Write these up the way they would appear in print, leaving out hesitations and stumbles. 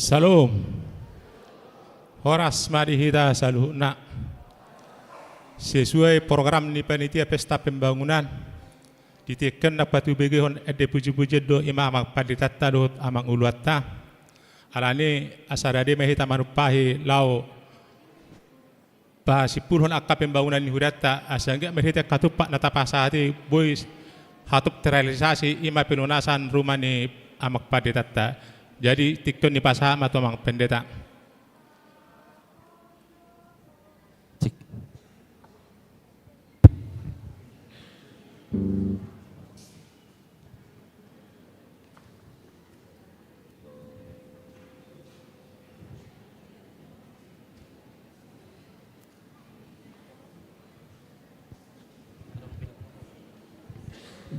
Salam. Horas marihita saluhna. Sesuai program ni panitia pesta pembangunan ditekan dapat ubegehon ede puji-puji do imam paditata do amang uluatta alani asarade mehita manupahi lau pasipurhon akka pembangunan ni hudata asangga mehita katupak natapasati boy hatup terrealisasi ima pelunasan rumah ni amak paditata jadi tikton ni pasaham atau mang pendeta.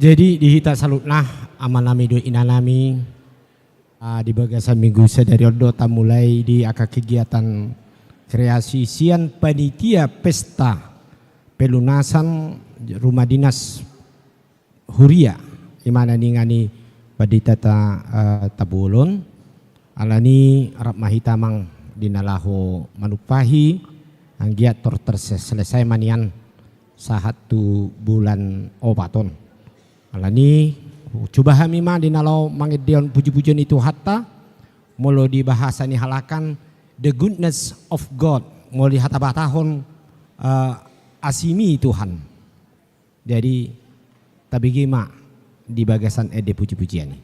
Jadi dihita salutnah amanami do inanami di bagasan minggu sedari odo mulai di aka kegiatan kreasi sian panitia pesta pelunasan rumah dinas Huria imana ningani paditata tabulon alani arab mahita mang dinalaho manupahi anggiat tor selesai manian satu bulan obaton alani coba hamima dinalau mangidion puji-pujian itu hatta molo di bahasa ni halakan the goodness of God mau lihat abatahon asimi Tuhan jadi tabigima di bagasan ede puji-pujian ini.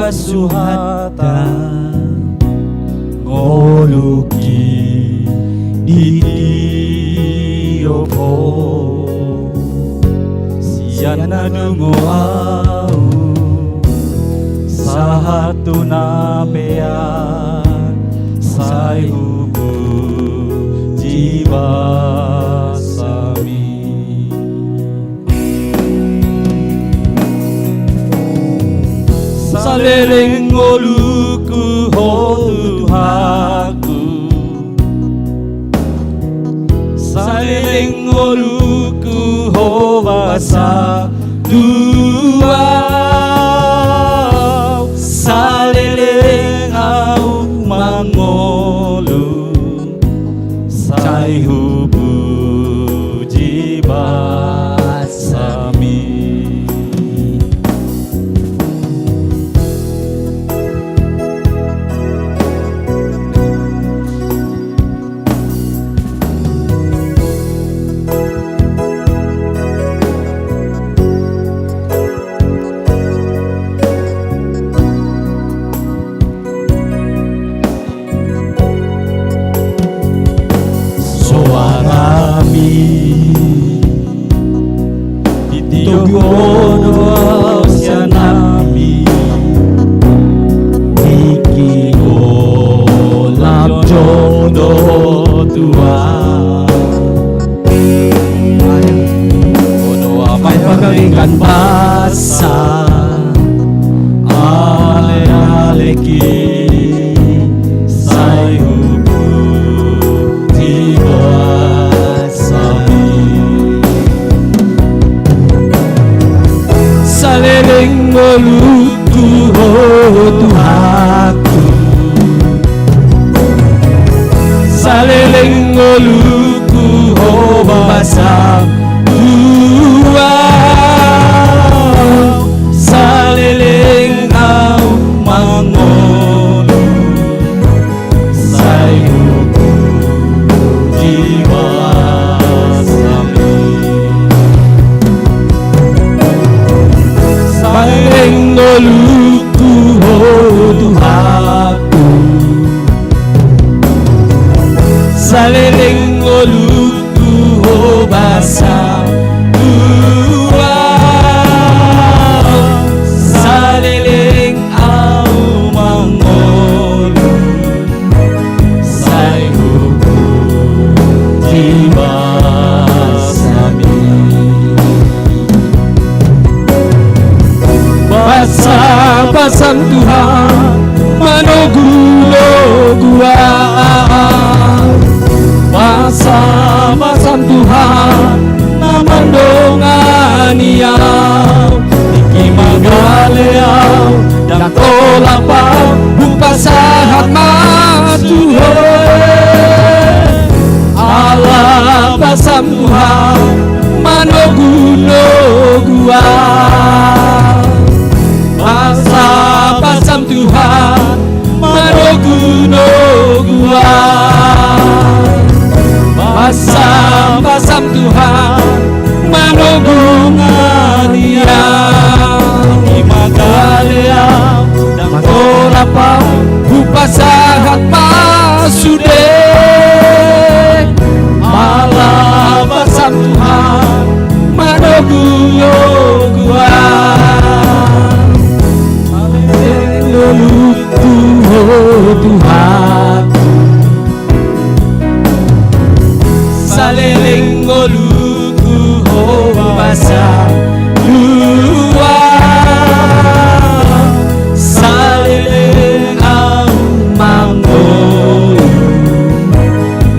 Kasuhatan ngoluki di diopo siana dungo au sahatu nabean sai hubu jiwa saleleng oluku hotuhaku saleleng oluku hobasa dua saleleng au mangolu sai hubu jibasami Togono sianami Ikigo labjono tua Ono amay pagalingan basa Ale-aleki say hubu tiba saleleng oluku hotuhaku saleleng oluku hobasa dua saleleng au mangolu sai hubu jiwa saleleng pasang Tuhan manogu-noguan pasang Tuhan namandonganiau Iki magaleau dan kolapau bupasahat matuhoe Allah pasang Tuhan manogu-noguan pasang Tuhan manogu-noguan pasang Tuhan manogungaliau imagaleau dan kolapau bupasahat masude Allah pasang Tuhan manogu-noguan Luluku Tuhan Saliling ngoluku pasang luar Saliling au manggoyu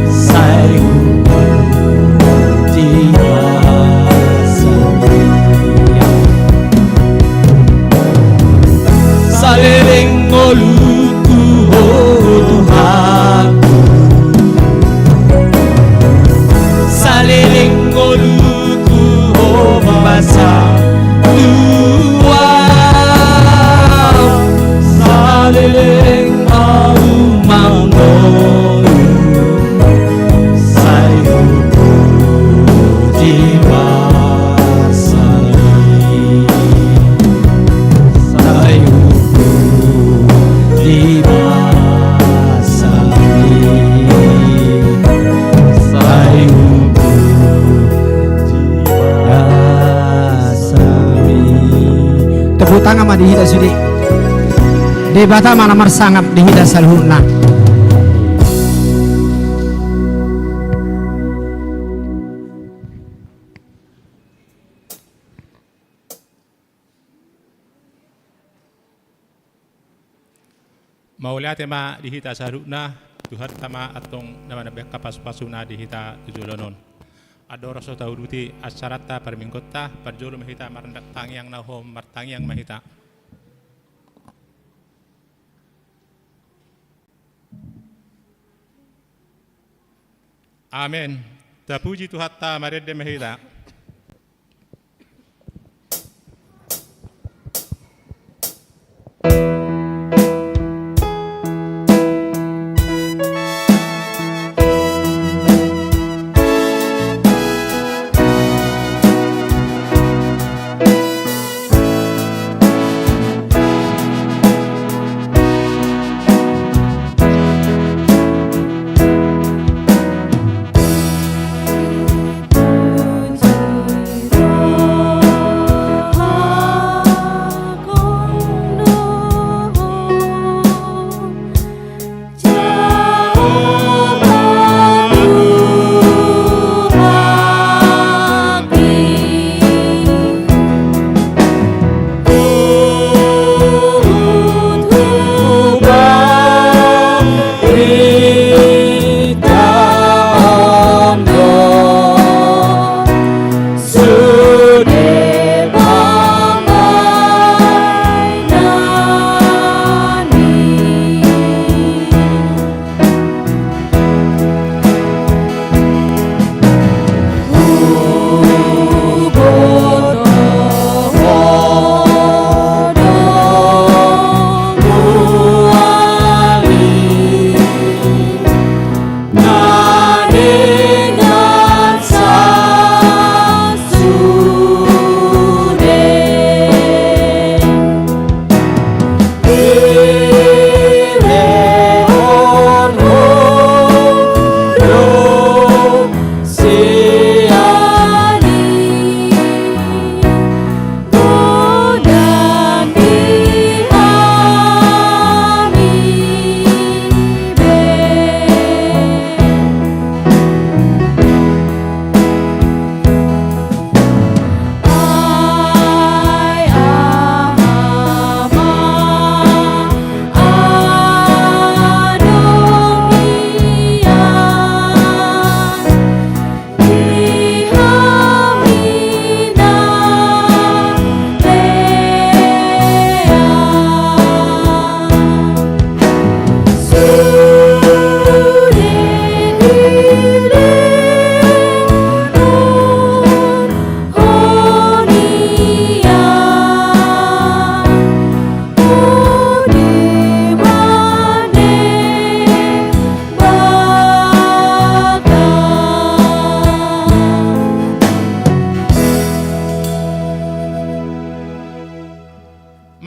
sayu diwasa Saliling ngoluku Tuhan Saliling ngoluku pasang luar Saliling mau manggoyu sayuku diwasai sayuku diwasai sayuku tepuk tangan mah dihita sudi di bata mana marsangap dihita salhurna Mauliate ma dihita sarukna Tuhan tama atong nama kapas pasuna dihita tujolonon adoro so tauduti asyarata permingkota parjolo mahita marandak tangyang nahom martangyang mahita Amen. Terpuji Tuhan ta marede mahita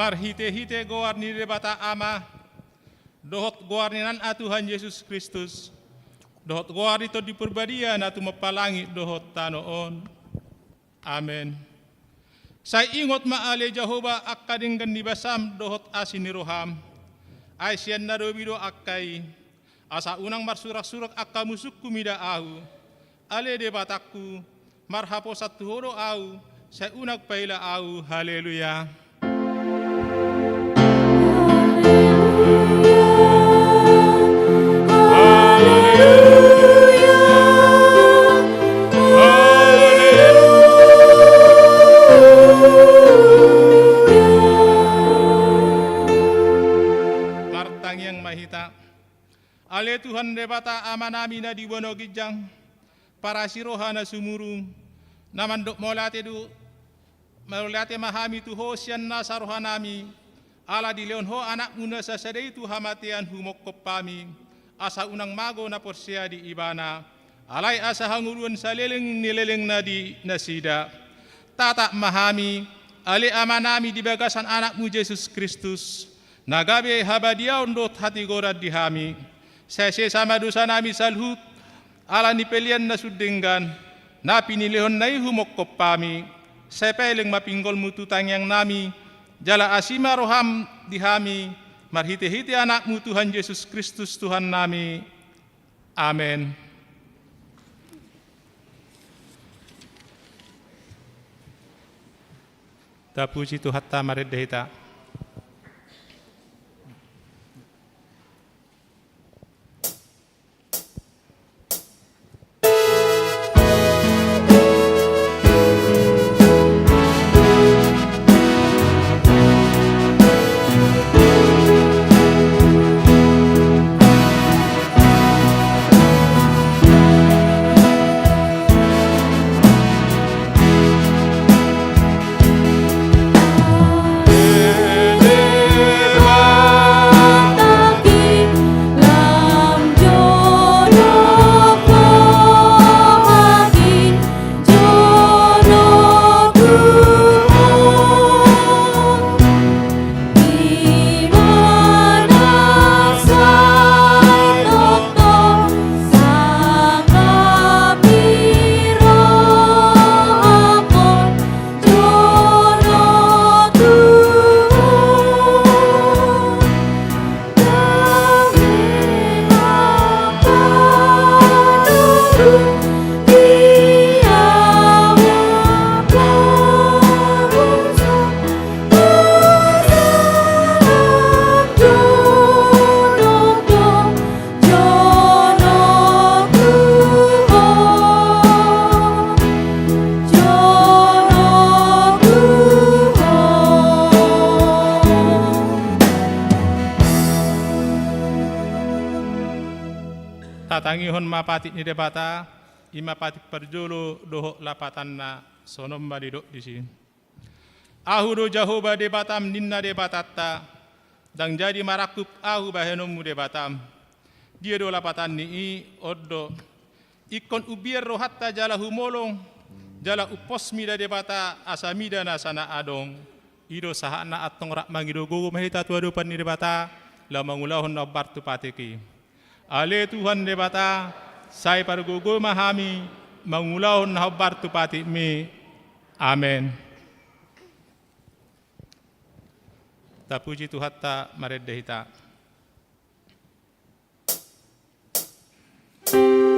marhite-hite goar ni debata ama, dohot goar ni nan Tuhan Yesus Kristus, dohot goar ito di perbadian atu mapalangi dohot tanoon. Amen. Say ingot maale Jehovah akadinggan di basam dohot asin ni roham, ay siyan na dobido akay, asa unang marsurak-surak akka musuk kumida ahu, ale debataku, marhapo satu horo au, say unag paila au, haleluya. Martang yang mahita, ale Tuhan debata amanami na di bono gijang, para sirohana sumurung, namandok molate mahami tu hosian na sarohanami, ala di leon ho anak muna sa sadai tu hamatian humokop pami, asa unang mago na porsia di ibana, alay asa hanguluan sa nileleng na di nasida, tata mahami, ali amanami di bagasan anakmu Yesus Kristus, nagabe habadiaw ndot hati gorad di hami, sese sama dosa nami salhut, ala ni pelian na sudenggan, na pinilihon na humokop pami, sepeleng mapinggol mututang yang nami, jala asima roham dihami, marhite-hite anakmu Tuhan Yesus Kristus Tuhan nami. Amen. Ta puji Tuhan ta maredehita. Tatangihon mapatit ni debata, imapatik perjolo doho lapatan na sonom badidok di sini. Ahu do Jehovah debatam ninna debatatta, dang jadi marakup ahu bahenomu debatam. Dia do lapatan ni oddo, ikon ubier rohatta jala humolong, jala upos mida debata asamida na sana adong. Ido sahana atong rak mangido gogo mahita tuadupan ni debata, la mangulahon na bartu patiki. Ale Tuhan debata, say pargugo mahami, mangulahon na bartu pati mi. Amen. Ta puji Tuhan ta maredehita. Oh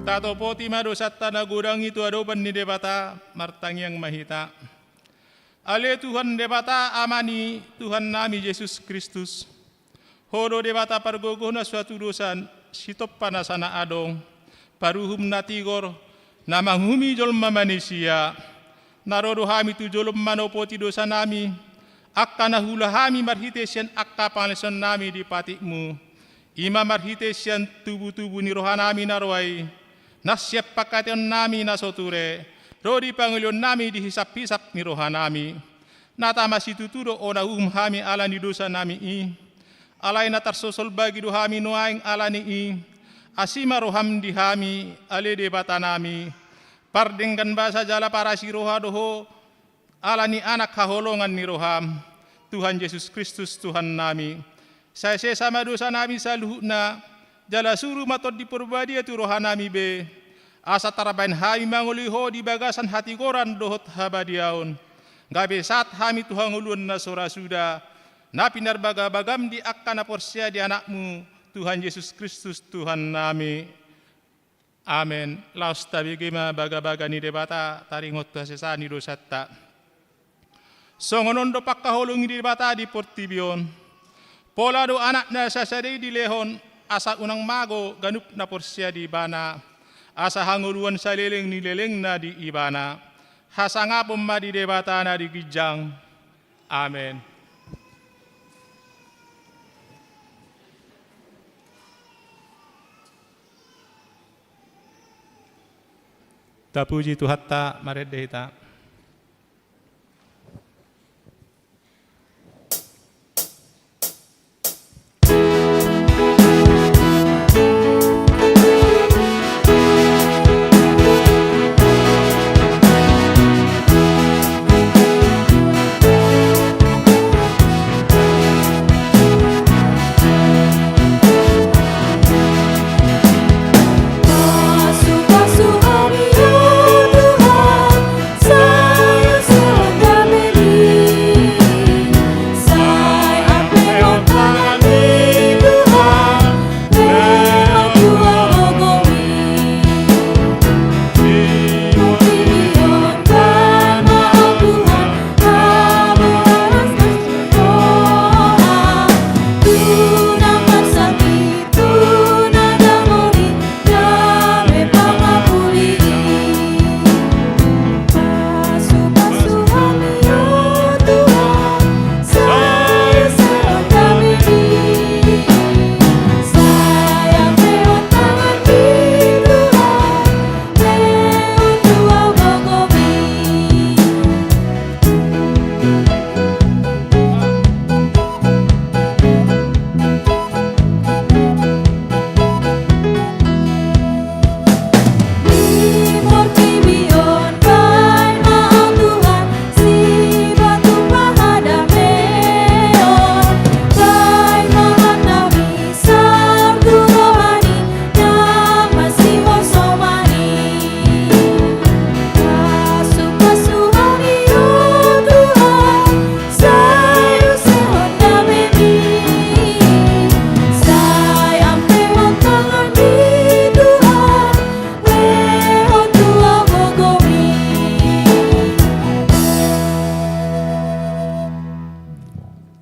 Katopoti madosat tanah gudang itu adoban ni debata martang yang mahita. Ale Tuhan debata amani Tuhan nami Yesus Kristus. Hodo debata pargogona suatu dosan sitop panasana adong. Paruhum natigor nama humi jolma manusia. Narodo hami tu jolom manopoti dosa nami. Akkana hula hami marhitesian akka pangleson nami di patikmu. Ima marhitesian tubuh-tubuh ni rohanami narwai. Nasyap pakation nami nasoture, rodi pangilion nami dihisap-hisap ni rohanami. Natama situturo ona hami ala ni dosa nami i. Alay na tarsosol bagi dohami nuaing ala ni i. Asima roham dihami ale debata nami. Pardengkan basa jala para si roha doho ala ni anak kaholongan ni roham. Tuhan Yesus Kristus Tuhan nami. Saya sama dosa nami saluhna. Jala suruh matod di perbadi itu rohanami be. Asa tarabain hami manguliho di bagasan hati koran dohot habadiaun. Gabe saat hami Tuhan ulun na sora sudah. Napinar baga-bagam di akkana porsia di anakmu. Tuhan Yesus Kristus Tuhan nami. Amin. Laos tabi gima baga-baga ni debata taringot sesani dosatta. Songonon do pakkaholong di debata di portibion. Pola do anak na sasari di lehon. Asa unang mago ganup na porsia di ibana. Asa hanguluan sa leleng ni leleng na di ibana. Hasa nga pumma di debata na di gijang. Amen. Tapuji Tuhatta maredehita.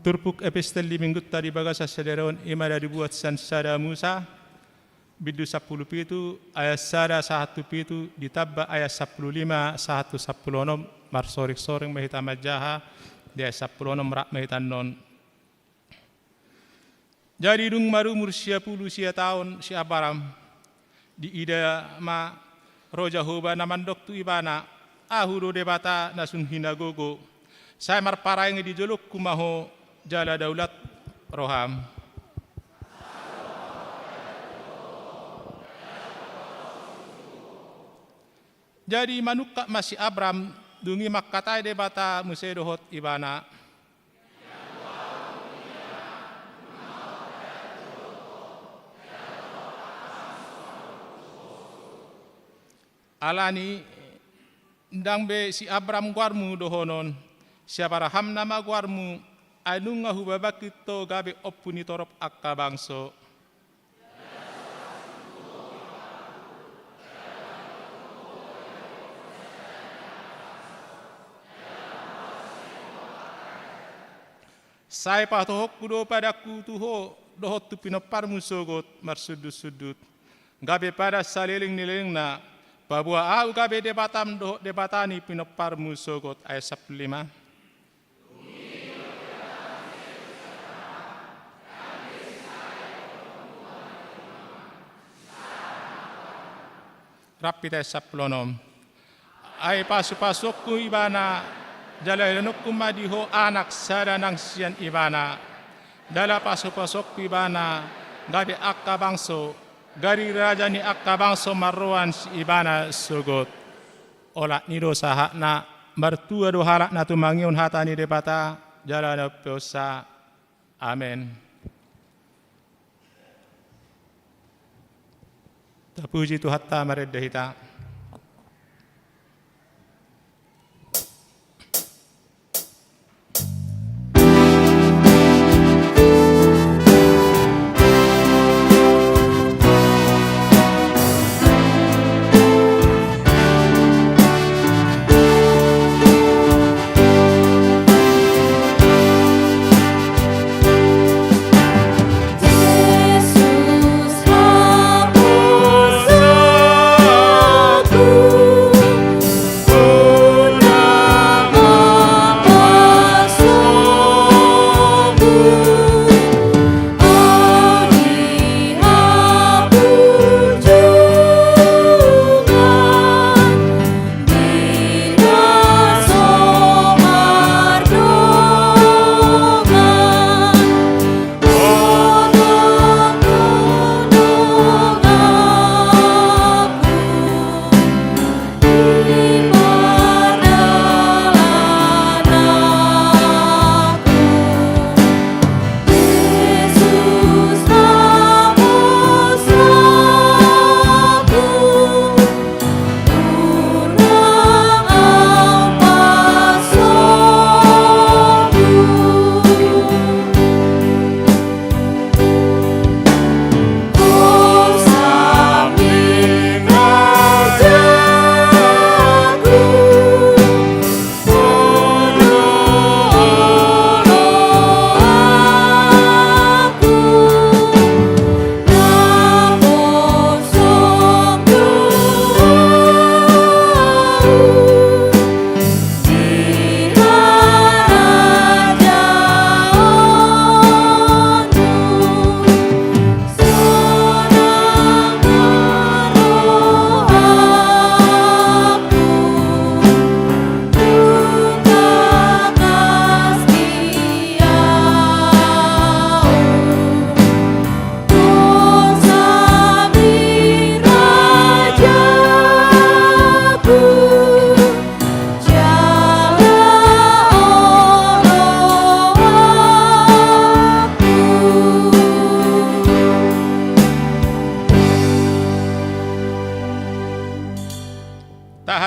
Turpuk epistel di minggu tadi bagasa sederon ima dari buat sansada Musa bidu 10 pitu ayat sada 1 pitu ditabba ayat 15 1 16 marsorik soreng mahita majaha dia 16 rak mahitan non. Jadi dung maru mursia puluh sia tahun si Abaram di ida ma roja hoba naman doktu ibana ahuro debata nasun hinagogo saya marparang di jolok kumaho jala daulat roham. Jadi manukka masih Abram dungi makkatai debata musedohot ibana. Alani ndang be si Abram guarmu dohonon siapa raham nama guarmu anung ngahubabakito gabe opuni torop akka bangso. Saya patohok kudo padaku tuho dohot tu pinoparmu sogot marsudut-sudut. Gabe pada saliling niling na babua au gabe debatam dohot debatani pinoparmu sogot ayat 15. Rapita saplonom. Ay pasupasok ibana jalalanok kumadiho anak sada nang siyan ibana. Dala pasupasok ibana gabi akabangso gari raja ni akabangso maruan si ibana sugot. Ola nido sahak na mertua do halak na tumangiun hatani debata jalana piosa. Amen. Terpuji Tuhan ta meredahita.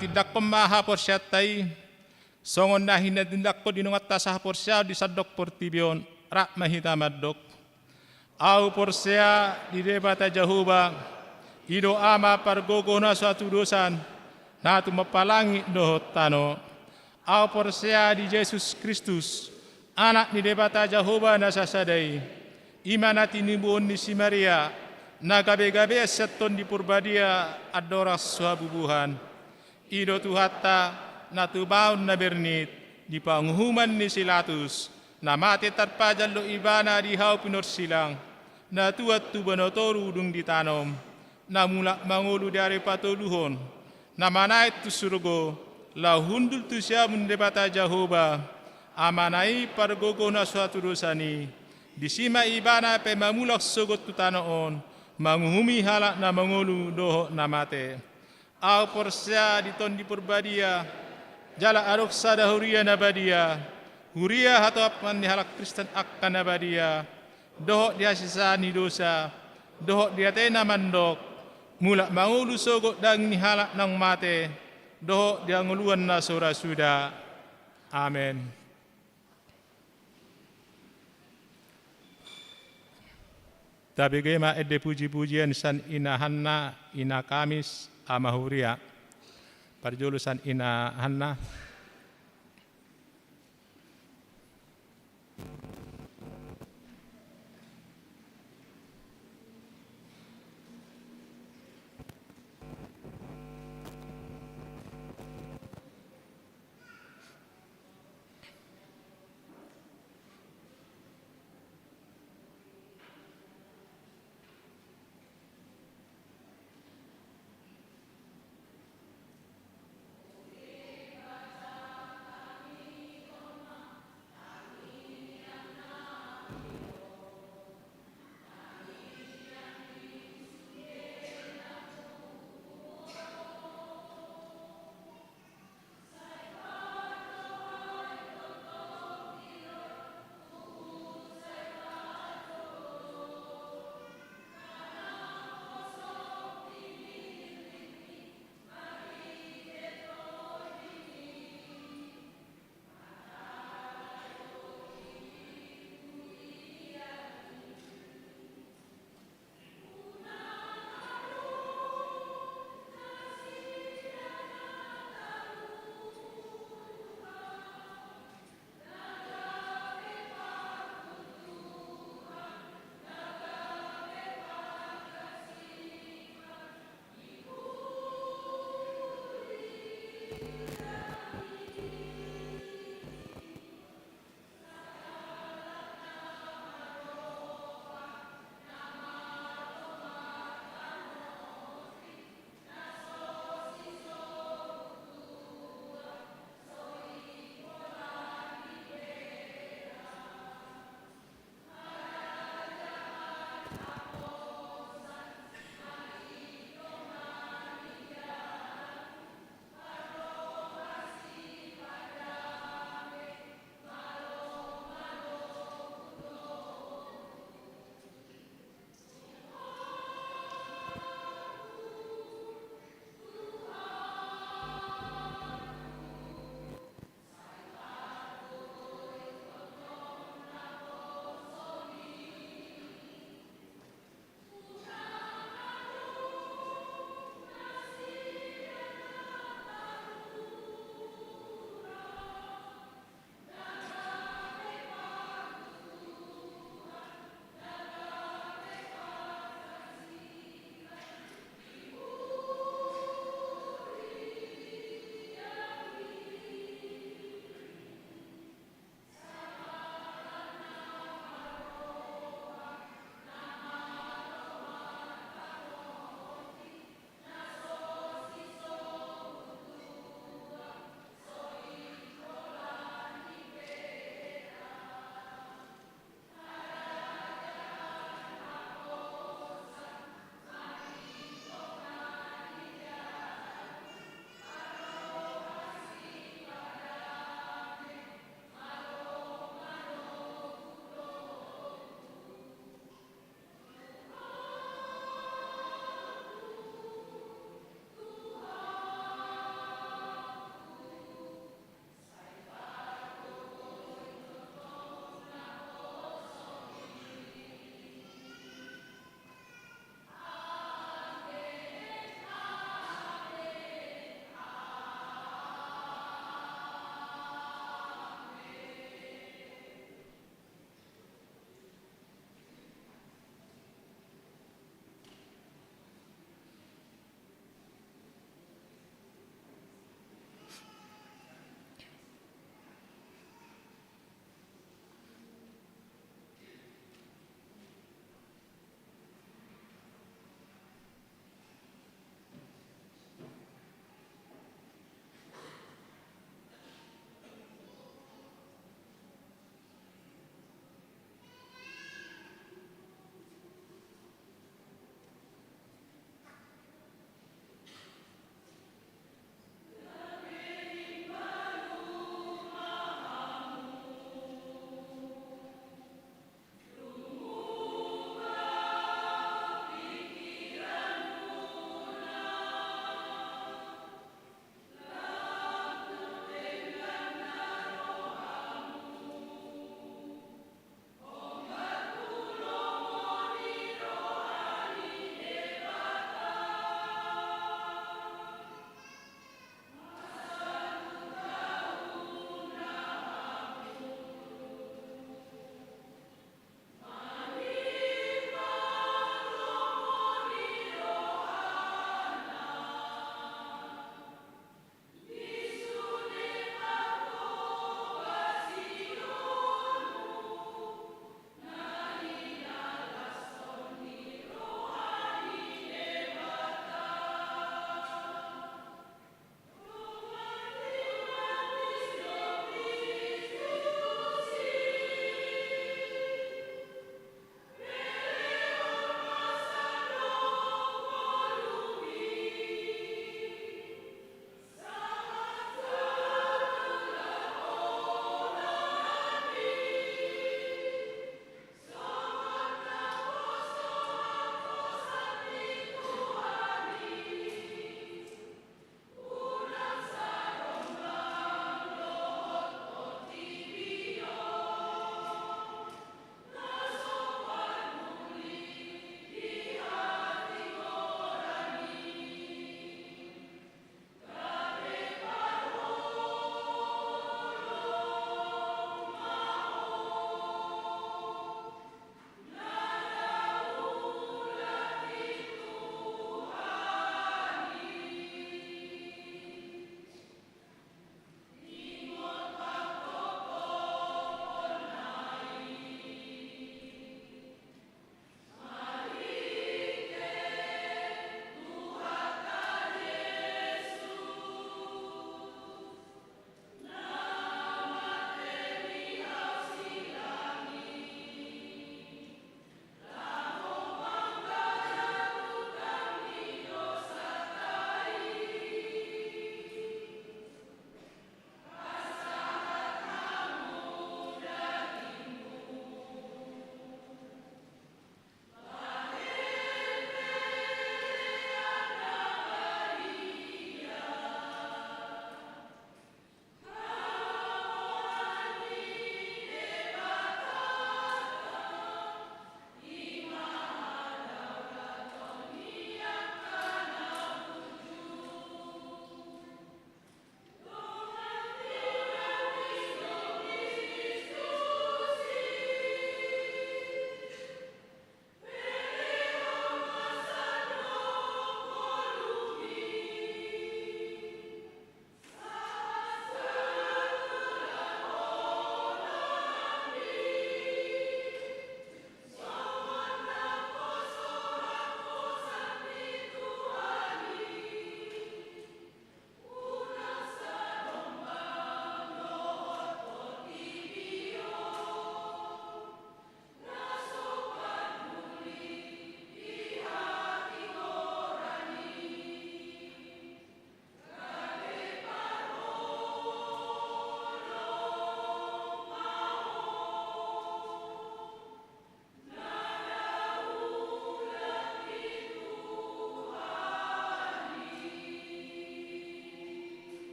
Tidak pemaha porsyatai songon nahin na tindak po dinungat ta sa porsya di sadok portibion rak mahita madok au porsya di debata jahuba ido ama pargogo na suatu dosan na tumapalangi dohot tano au porsya di Yesus Kristus anak di debata jahuba na sasadai imana tinibuon ni si Maria na gabe-gabe seton di purbadia adoras suabubuhan ido tuhata na tubaon na bernit di panghuman ni Silatus na mati tarpajan lo ibana di hau pinursilang na tuat tubanotoru dung ditanom na mula mangulu dari patuluhon na manait tu surgo la hundul tu siya mundebata Jahoba amanai pargogo na suatu dosani disima ibana pe mamulak sogot tu tanoon manghumi halak na mangulu doho na mate au porsya diton di purbadia jala arok sada huria nabadia huria hatop man halak Kristen akan nabadia doho dia sisani dosa doho dia tena mandok mula mangulu sogot dang ni halak nang mate doho dia nguluan na sura suda. Amen. Tapi gema ede puji-pujian san ina Hanna ina Kamis amahuria perjulusan ina Hanna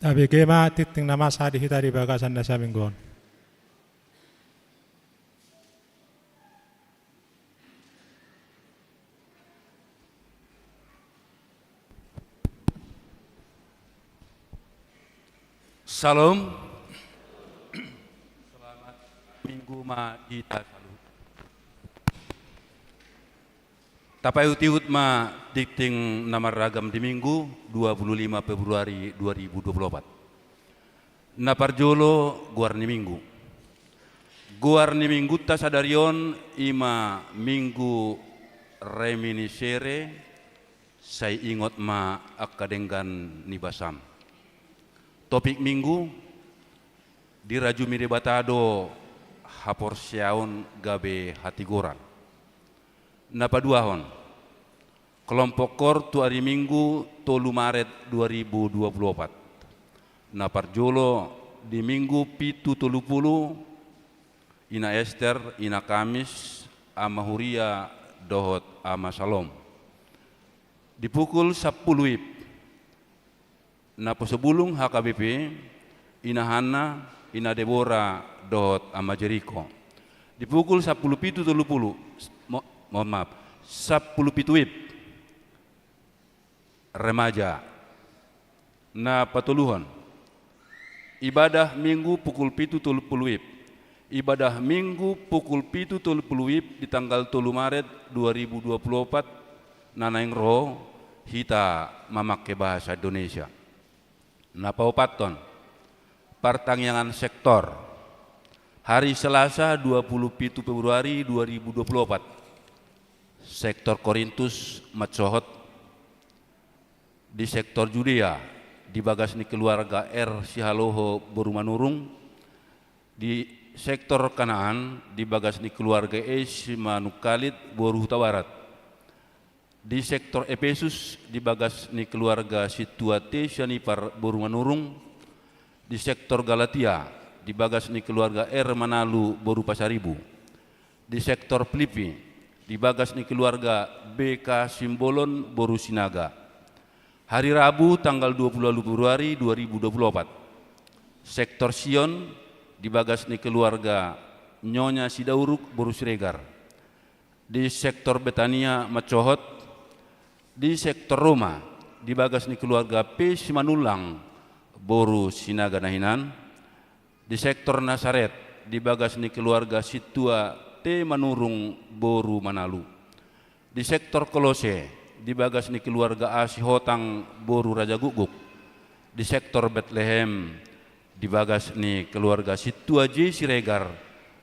Tapi kema titing nama sadi hita di bagasan dasa mingguan. Salam. Selamat minggu ma ita salu. Tapai utiut ma titing nama ragam di minggu 25 Februari 2024. Naparjolo guarni minggu. Guarni minggu ta sadarion ima minggu reminiscere saya ingot ma akadenggan nibasam. Topik minggu di Raju Miri Batado hapor siaun gabe hati goran. Napa duahon kelompok kor tu hari minggu 3 Maret 2024. Napar jolo di minggu pitu 30 ina Esther ina Kamis ama Huria dohot ama Salom. Di pukul 10 WIB napa sebelum HKBP ina Hana ina Deborah dohot ama Jericho. Di pukul 10.30 mohon maaf 10 WIB remaja na patuluhon ibadah minggu pukul 7.30 WIB. Ibadah minggu pukul 7.30 WIB di tanggal 3 Maret 2024 nanaing roh hita mamakai bahasa Indonesia. Napa opaton pertanyaan sektor hari Selasa 27 Februari 2024 sektor Korintus Matsohot di sektor Judea di bagas ni keluarga R Sihaloho Borumanurung di sektor Kanaan di bagas ni keluarga Es Manukalit Boru Huta Barat di sektor Efesus di bagas ni keluarga Situate Syanipar Borumanurung di sektor Galatia di bagas ni keluarga R Manalu Boru Pasaribu di sektor Filipi di bagas ni keluarga BK Simbolon Boru Sinaga. Hari Rabu tanggal 20 Februari 2024 sektor Sion di bagas ni keluarga Nyonya Sidauruk Boru Siregar di sektor Betania Matsohot di sektor Roma di bagas ni keluarga P Simanulang Boru Sinaga Nahinan di sektor Nasaret di bagas ni keluarga Situa T Manurung Boru Manalu di sektor Kolose di bagas ni keluarga A Sihotang Boru Raja Guguk di sektor Bethlehem di bagas ni keluarga Situa J Siregar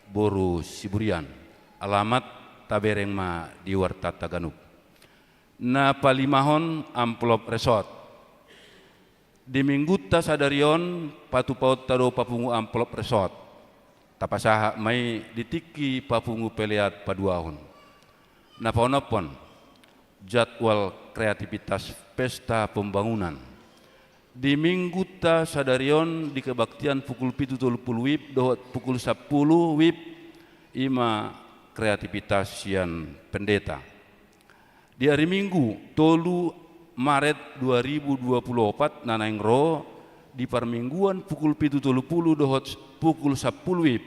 Boru Siburian. Alamat Tabereng ma di Warta Taganuk. Na palimahon amplop resort di minggu ta sadarion patu paut tado papungu amplop resort tapasaha mai ditiki papungu peleat paduahon na paunapon jadwal kreativitas pesta pembangunan di minggu ta sadarion di kebaktian pukul 7.30 WIB dohot pukul 10 WIB ima kreativitas sian pendeta. Di hari Minggu 3 Maret 2024 nanaing ro di permingguan pukul 7.30 dohot pukul 10 WIB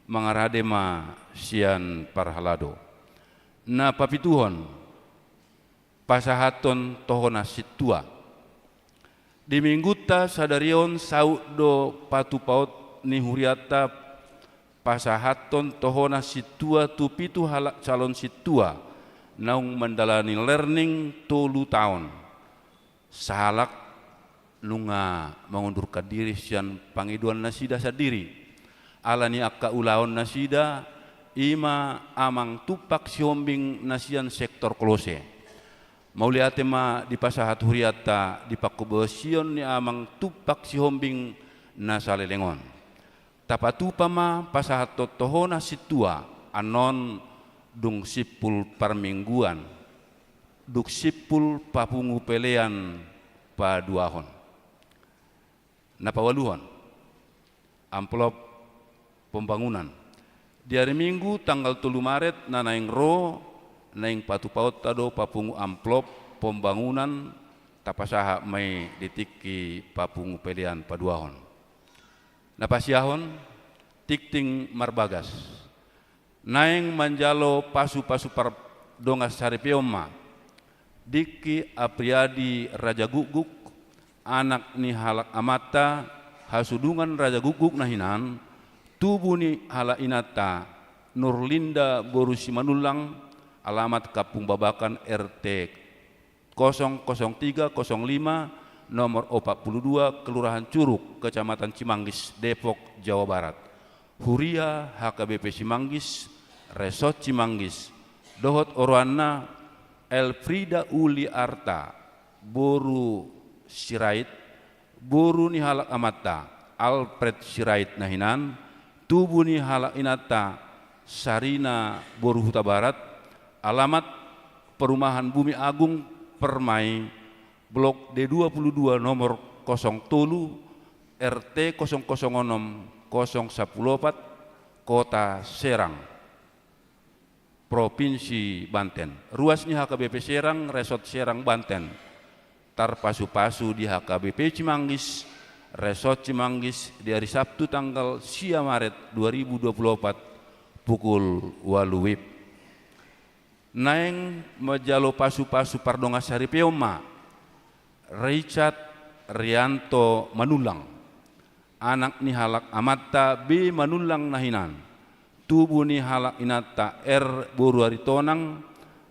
mangarade ma sian parhalado. Na papituhon pasahaton tohona situa. Di minggu ta sadarion saud do patu paut ni huriata pasahaton tohona situa tu pitu halak calon situa naung mendalani learning 3 tahun sahalak lunga mengundurkan diri sian pangiduan nasida sadiri alani akka ulaon nasida ima amang tupak siombing nasian sektor Kolose mauliate ma di pasahat huriata di pakubesion ni amang tupak siombing nasalelengon tapatupa ma pasahat totohona situa anon dung sipul parmingguan duk sipul papungu pelean paduahon napawaluhon amplop pembangunan di hari Minggu tanggal 3 Maret nanaing ro naing patu paut tado papungu amplop pembangunan tapasaha mai ditiki papungu pelian paduahon. Napasiahon tikting marbagas. Naeng manjalo pasu-pasu pardongas saripeoma. Diki Apriyadi Raja Guguk, anak ni halak amata, hasudungan Raja Guguk nahinan, tubuh ni hala inata, Nurlinda Borusi Manulang, alamat Kapung Babakan RT 00305 nomor 42 Kelurahan Curug, Kecamatan Cimanggis, Depok, Jawa Barat. Huria HKBP Cimanggis, Resort Cimanggis, dohot Orwana Elfrida Uli Arta, Boru Sirait, Boru ni halak amata, Alfred Sirait nahinan, tubuh ni halak inata, Sarina Boru Huta Barat, alamat Perumahan Bumi Agung Permai, Blok D22 nomor 07 RT 006 014 Kota Serang, Provinsi Banten. Ruasnya HKBP Serang, Resort Serang, Banten. Tarpasu-pasu di HKBP Cimanggis, Resort Cimanggis di hari Sabtu tanggal 10 Maret 2024 pukul 8 WIB. Naeng majalo pasu-pasu pardongas haripeoma Richard Rianto Manulang, anak ni halak amata B Manulang nahinan, tubuh ni halak inata R Boru Aritonang,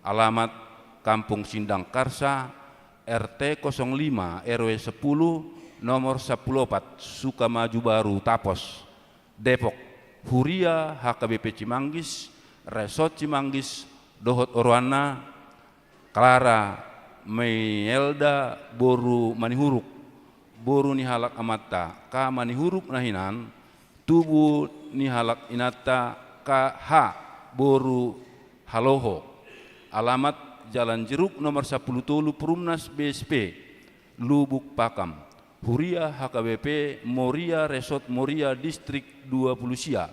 alamat Kampung Sindang Karsa, RT 05 RW 10 nomor 14 Sukamaju Baru Tapos, Depok. Huria HKBP Cimanggis, Resort Cimanggis, dohot Orwana Clara Mayelda Boru Manihuruk, Boru ni halak amata Ka Manihuruk nahinan, tubuh ni halak inata KH Boru Haloho, alamat Jalan Jeruk nomor 10 Tolu Perumnas BSP Lubuk Pakam. Huria HKBP Moria Resort Moria Distrik 20 Sia,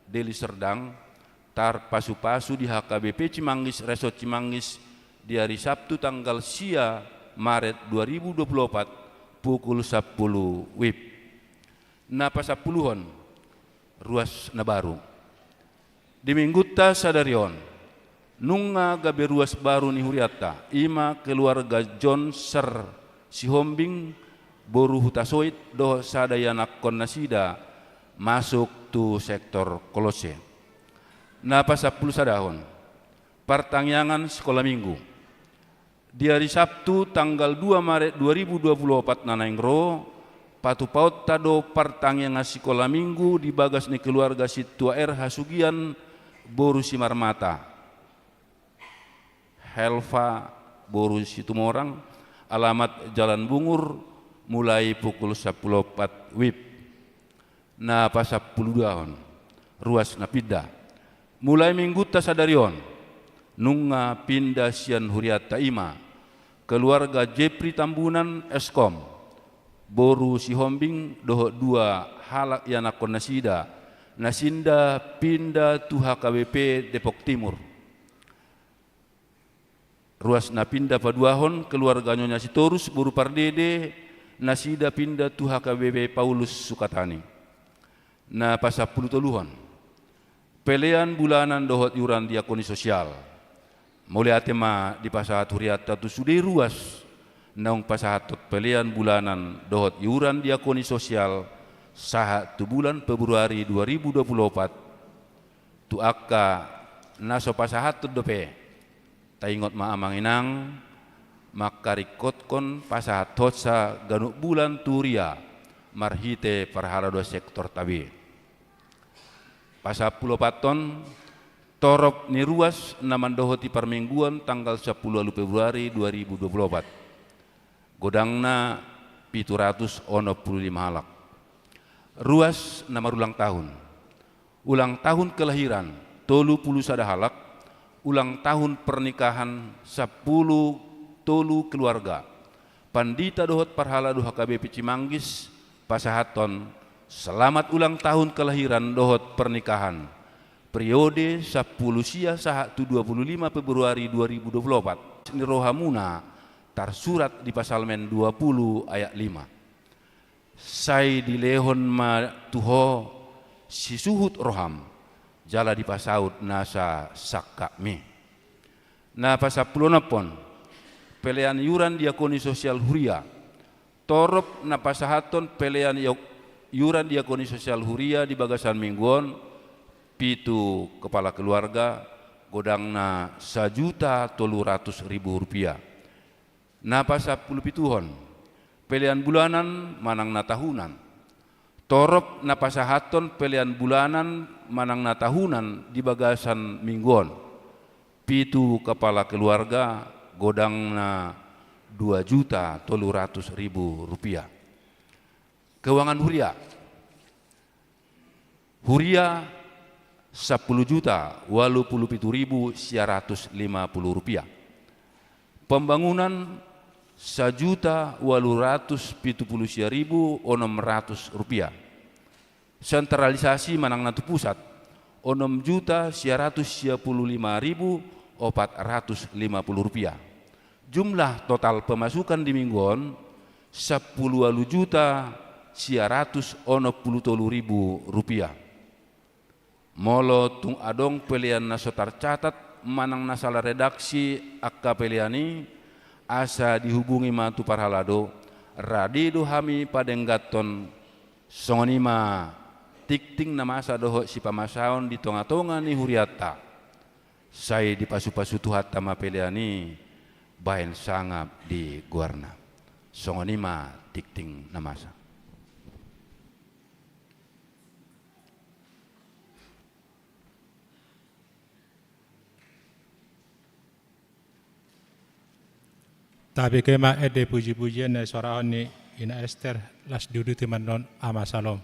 Deli Serdang. Tar pasu-pasu di HKBP Cimanggis, Resort Cimanggis di hari Sabtu tanggal 10 Maret 2024 pukul 10 WIB. Napa sapuluhon ruas nabaru. Di mingguta sadarion nunga gabe ruas baru ni huriata ima keluarga John Ser Sihombing Boru Hutasoit do sadayanak konnasida masuk tu sektor Kolose. Napa 10 sadahon pertangyangan sekolah minggu di hari Sabtu tanggal 2 Maret 2024 nanaingro patu paut tado pertangyangan sekolah minggu di bagas ni keluarga Situa R Hasugian Boru Simarmata Helva Boru Situmorang, alamat Jalan Bungur, mulai pukul 10.04 WIB. Napa 10 dahon ruas napida mulai minggu tasadarion nunga pindah sian huriata ima keluarga Jepri Tambunan Eskom Boru Sihombing doho 2 halak yanakon nasida nasinda pindah tu HKBP Depok Timur. Ruas na pindah paduahon keluarga Nyonya Sitorus Boru Pardede nasida pindah tu HKBP Paulus Sukatani. Na pasapulu toluhon pelean bulanan dohot yuran diakoni sosial. Mulai atema di pasahat huriata tu sudah ruas naung pasahatot pelean bulanan dohot yuran diakoni sosial sahat tu bulan Februari 2024 tu akka naso pasahatot dope taingot maamanginang makarikotkon pasahatot sa ganuk bulan turia marhite parhalado sektor tabi. Pasal pulau paton torop ni ruas naman dohoti permingguan tanggal 10 Februari 2024. Godangna 715 halak. Ruas nama ulang tahun. Ulang tahun kelahiran 30 halak. Ulang tahun pernikahan 10 tolu keluarga. Pandita dohot parhalado HKBP Cimanggis pasahaton selamat ulang tahun kelahiran dohot pernikahan periode 10 sia sahat 25 Februari 2024 ni rohamuna tersurat di pasal men 20 ayat 5. Sai dilehon ma tuho si suhut roham jala di pasaut nasa sakka me. Na pasapulona pon pelean yuran diakoni sosial huria torop na pasahaton pelean yuran diakoni sosial huria di bagasan mingguon pitu kepala keluarga godangna 1.300.000 rupiah. Na pasapuluh pituhon pelean bulanan manang na tahunan torop na pasahaton pelean bulanan manang na tahunan di bagasan mingguon pitu kepala keluarga godangna 2.300.000 rupiah. Keuangan huria 10.087.950 rupiah. Pembangunan 1.870.600 rupiah. Sentralisasi manang natu pusat 6.655.450 rupiah. Jumlah total pemasukan di mingguan 10.660.000 rupiah. Molo tung adong pelian naso tercatat manang nasala redaksi akka peliani asa dihubungi matu parhalado radido hami padenggaton songonima tikting namasa doho si pamasaon di tonga-tonga ni huriata sai di pasu-pasu tuhat tama peliani bahen sangap di guarna songonima tikting namasa. Tapi kema ede puji-pujian na soraon ni ina Esther las dudu timan non ama salom.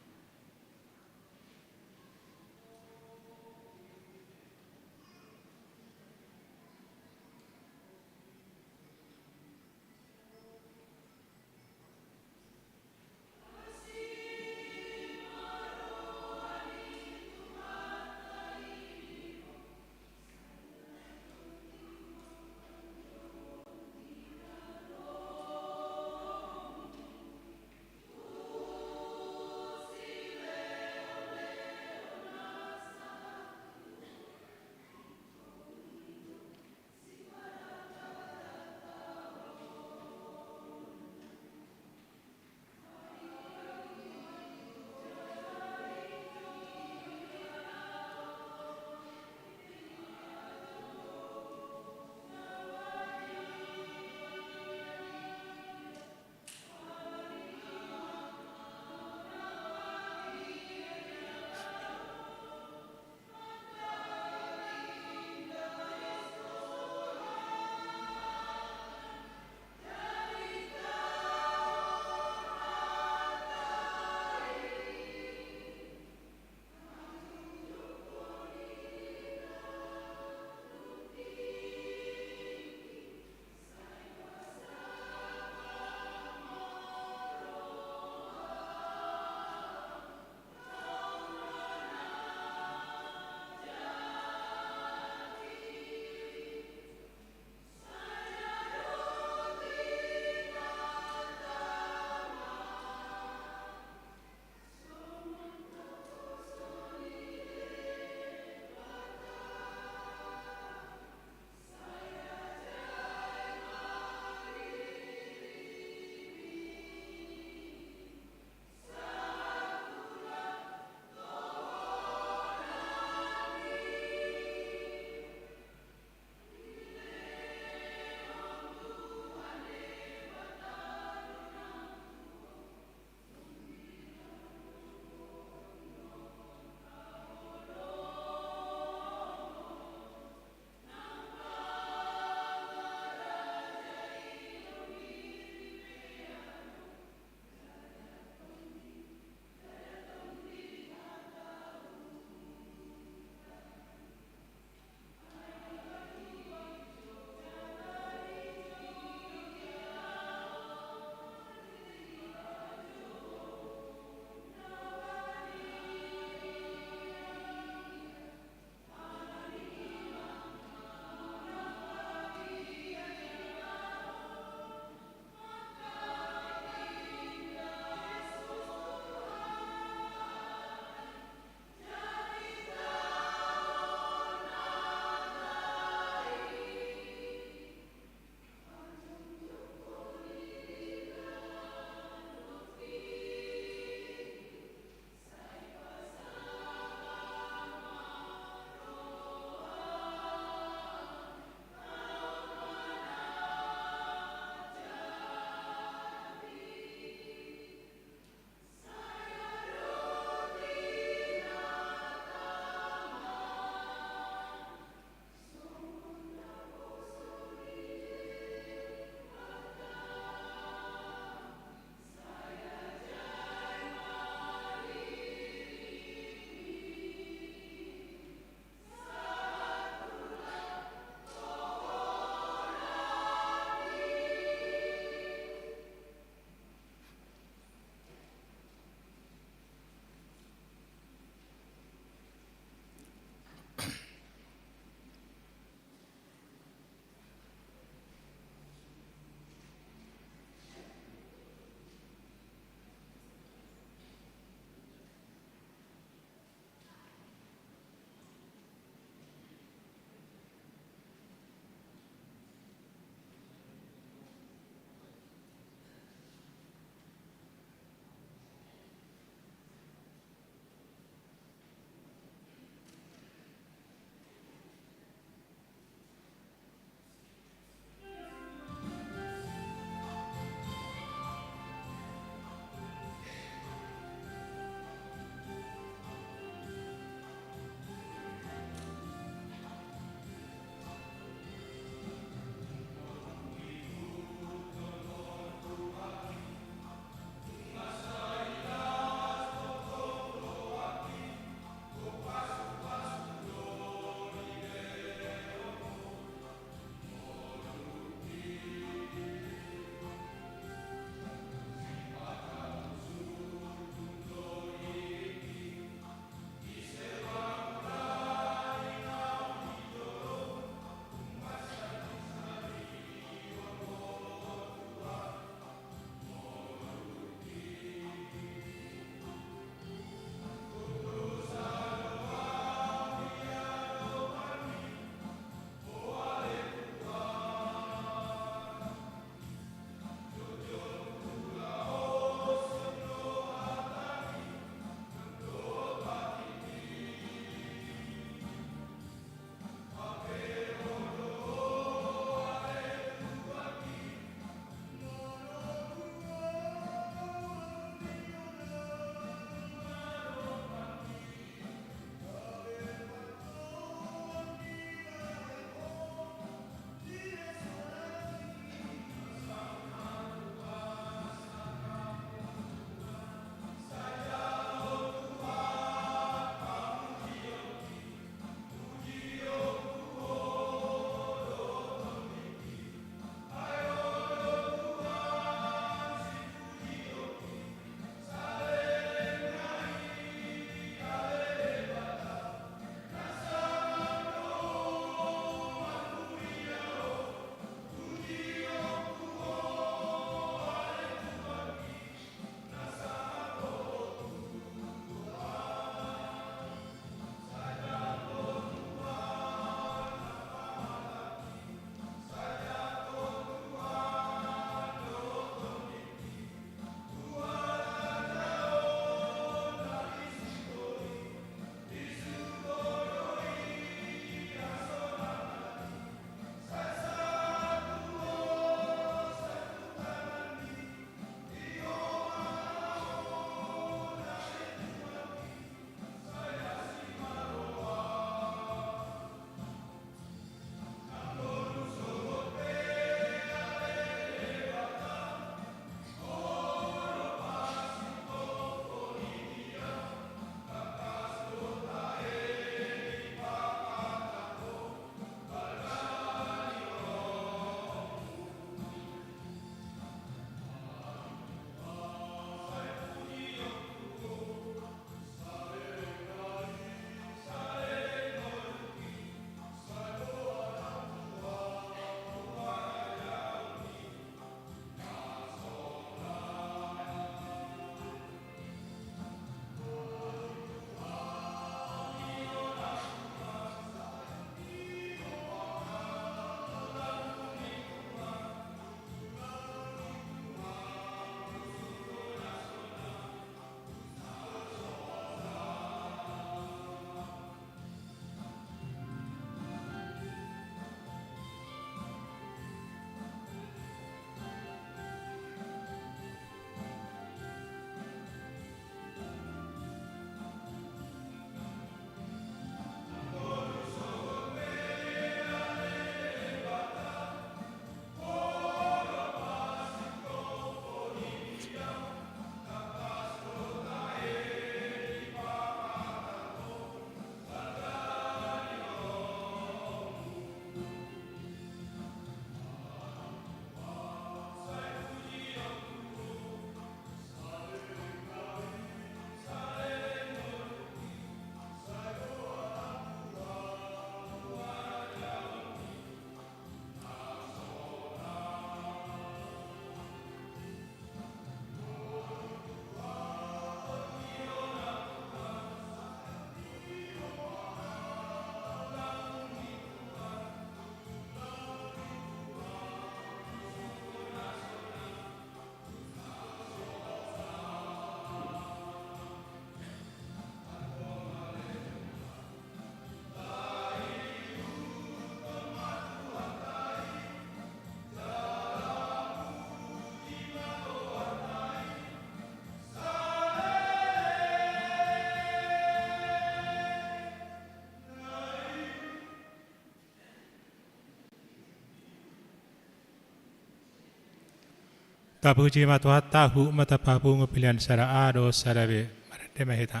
Tapuji matuhat tahu mata papu ngepilihan sara ado sara be marade mahita.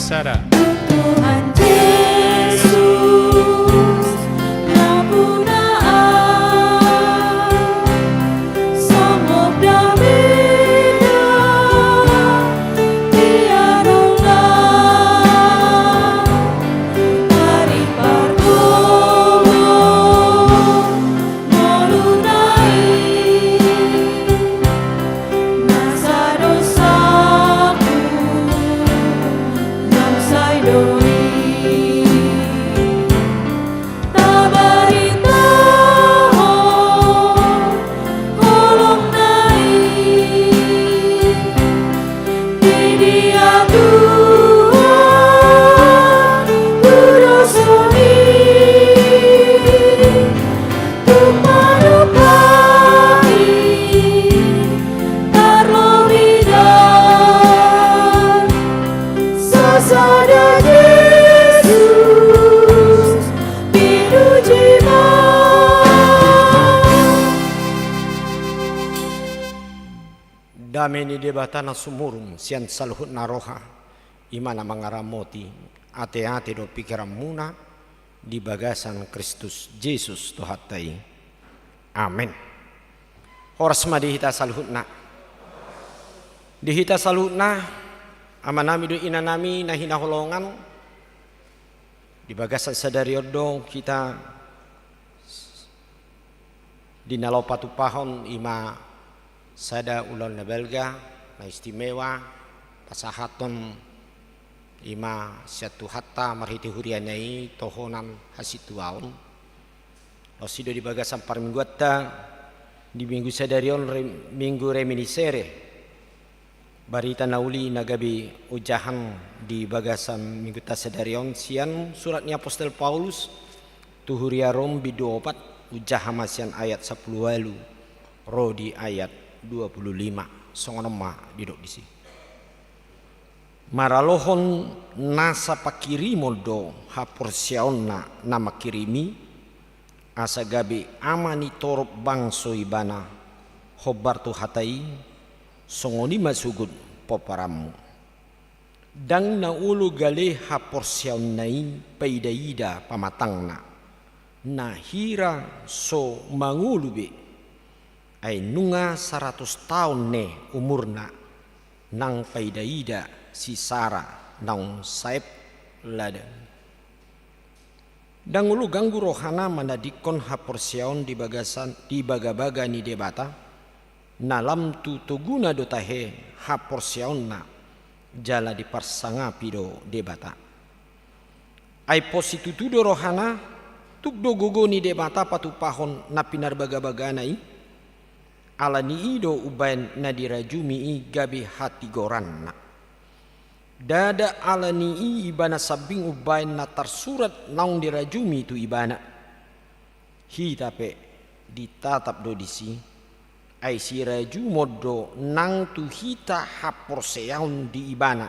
Sarah. Tuhan Yesus debatana sumurung sian saluhut naroha imana mangaramoti ate-ate do pikiran muna di bagasan Kristus Yesus Tuhatai. Amin. Horas ma dihita saluhutna. Dihita saluhutna amanami do inanami na hinaholongan di bagasan sadariodo kita di nalopatu pahon ima sada ulon na belga na istimewa pasahaton ima satu hatta marhiti hurianai tohonan hasituaon osido di bagasan parmingguatta di minggu sadarion minggu reminiscere barita nauli nagabi ujahan di bagasan minggu tasadarion sian suratnya Apostel Paulus tuhuria rom bidu opat ujahan masian ayat 10 walu ro di ayat 25 songonoma didok di sini. Maralohon nasa pakirimo do haporsiaonna nama kirimi asa gabi amani torop bangso ibana hobar tu hatai songoni masugud poparamu dang na ulu gale haporsiaonnai paidaida pamatangna na hira so mangulube ay nunga 100 tahun ne umurna nang paidaida si Sara nang saib ladan. Dangulu ganggu rohana manadikon haporsiaon di bagasan di baga-baga ni debata nalam tu tuguna dotahe haporsiaonna jala di parsanga pido debata. Ay positutudo rohana tugdo gogo ni debata patu pahon na pinar baga-baganai alani ido ubain nadirajumi gabi hati goranna dada alani ibana sabing ubain na tersurat naung dirajumi tu ibana hitape ditatap do disi ai si raju modo nang tu hita haporseaun di ibana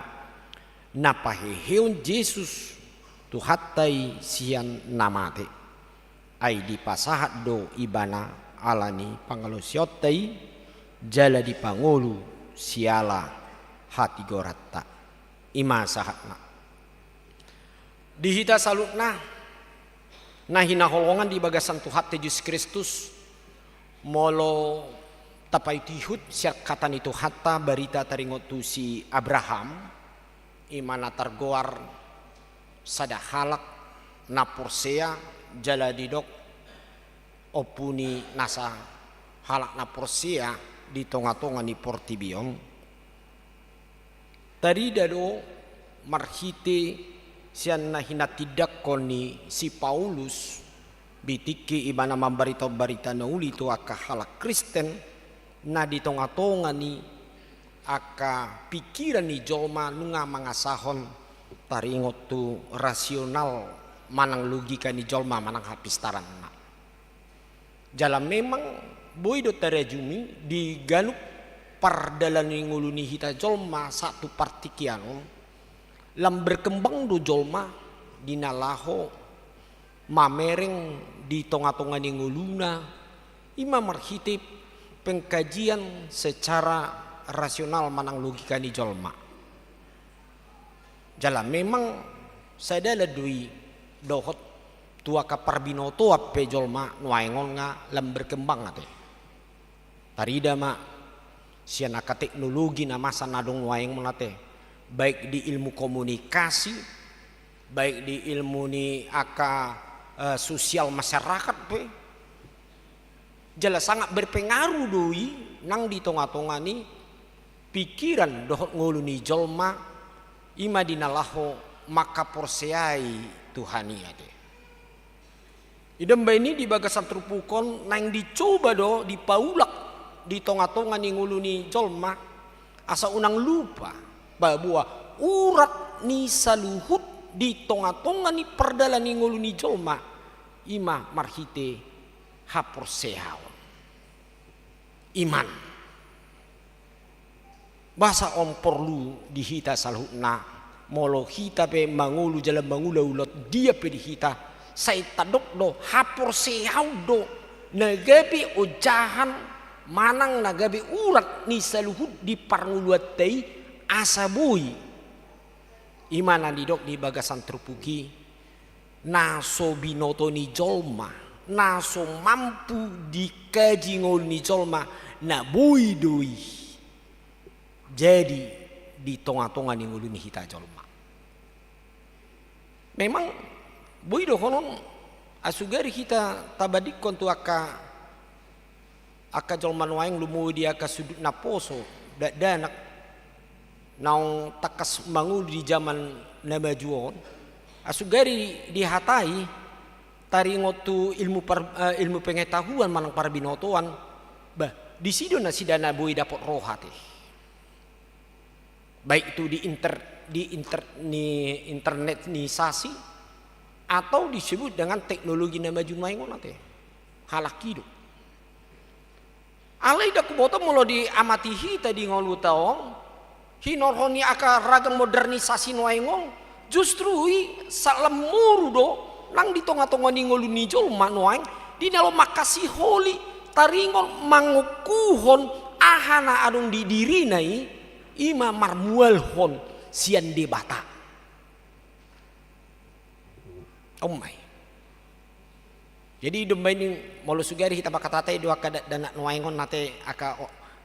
napaheheun Yesus tu hatai sian namate ai dipasahat do ibana alani pangalusiotai jala di pangulu siala hati goratta ima sahatna dihita salutna nahina holongan di bagasan Tuhan Yesus Kristus molo tapai tihut siak katan itu hatta berita taringotu si Abraham imana targoar sada halak naporsea jala didok opuni nasa halak na porsia di tonga-tonga ni portibion tadi dado marhite sian na hinatidak koni si Paulus bitiki ibana mambarita barita nauli tu aka halak Kristen na di tonga-tonga ni aka pikiran ni jolma nunga mangasahon taringot tu rasional manang logika ni jolma manang hapistaran na jalan memang boy do tarajumi di ganup pardalan nguluni hita jolma satu partikiano lam berkembang do jolma dinalaho mamereng di tonga-tonga nguluna ima marhitip pengkajian secara rasional manang logika ni jolma jalan memang sadala dui dohot tua kaparbinoto ape jolma nuaingon nga lam berkembang ate tarida ma sianaka teknologi na masa nadong nuaing monate baik di ilmu komunikasi baik di ilmu ni aka sosial masyarakat pe jala sangat berpengaruh doi nang di tonga-tonga ni pikiran dohot nguluni jolma ima dinalaho maka porseai Tuhani ate idem ini di bagasan terpukon nang dicoba do dipaulak di tonga-tonga ni nguluni jolma asa unang lupa bahwa urat ni saluhut di tonga-tonga ni perdalan ni nguluni jolma ima marhite haporsehaon iman bahasa om perlu dihita saluhutna molo hita pe mangulu jalan mangula ulot dia pe dihita saya tadok do hapor sehau do negapi ujahan manang nagabi urat ni saluhut di parnguluat tei asabui imana didok di bagasan terpugi naso binoto ni jolma naso mampu dikaji ngol ni jolma na bui doi jadi di tonga-tonga ni ngulu ni hita jolma memang bui do honon asugari kita tabadik kontu aka jolman waeng lumu dia ka sudut naposo danak naung takas mangu di zaman namajuon asugari dihatai taringotu ilmu pengetahuan manang para binotoan bah di sido na sidana bui dapat rohate baik itu di internetisasi atau disebut dengan teknologi namaju maingon nate halakido alai dak boto mulo diamati hita di ngolu taong hinorhoni aka ragam modernisasi noaingong justru salamuru do nang di tonga-tonga ni ngolu ni jolma noaing di nalo makasi holi taringon mangukuhon ahana adung di diri nai ima marmual hon sian debata omai jadi domba ini malu sugari kita bakatate dua kada dana nuaingon nate aka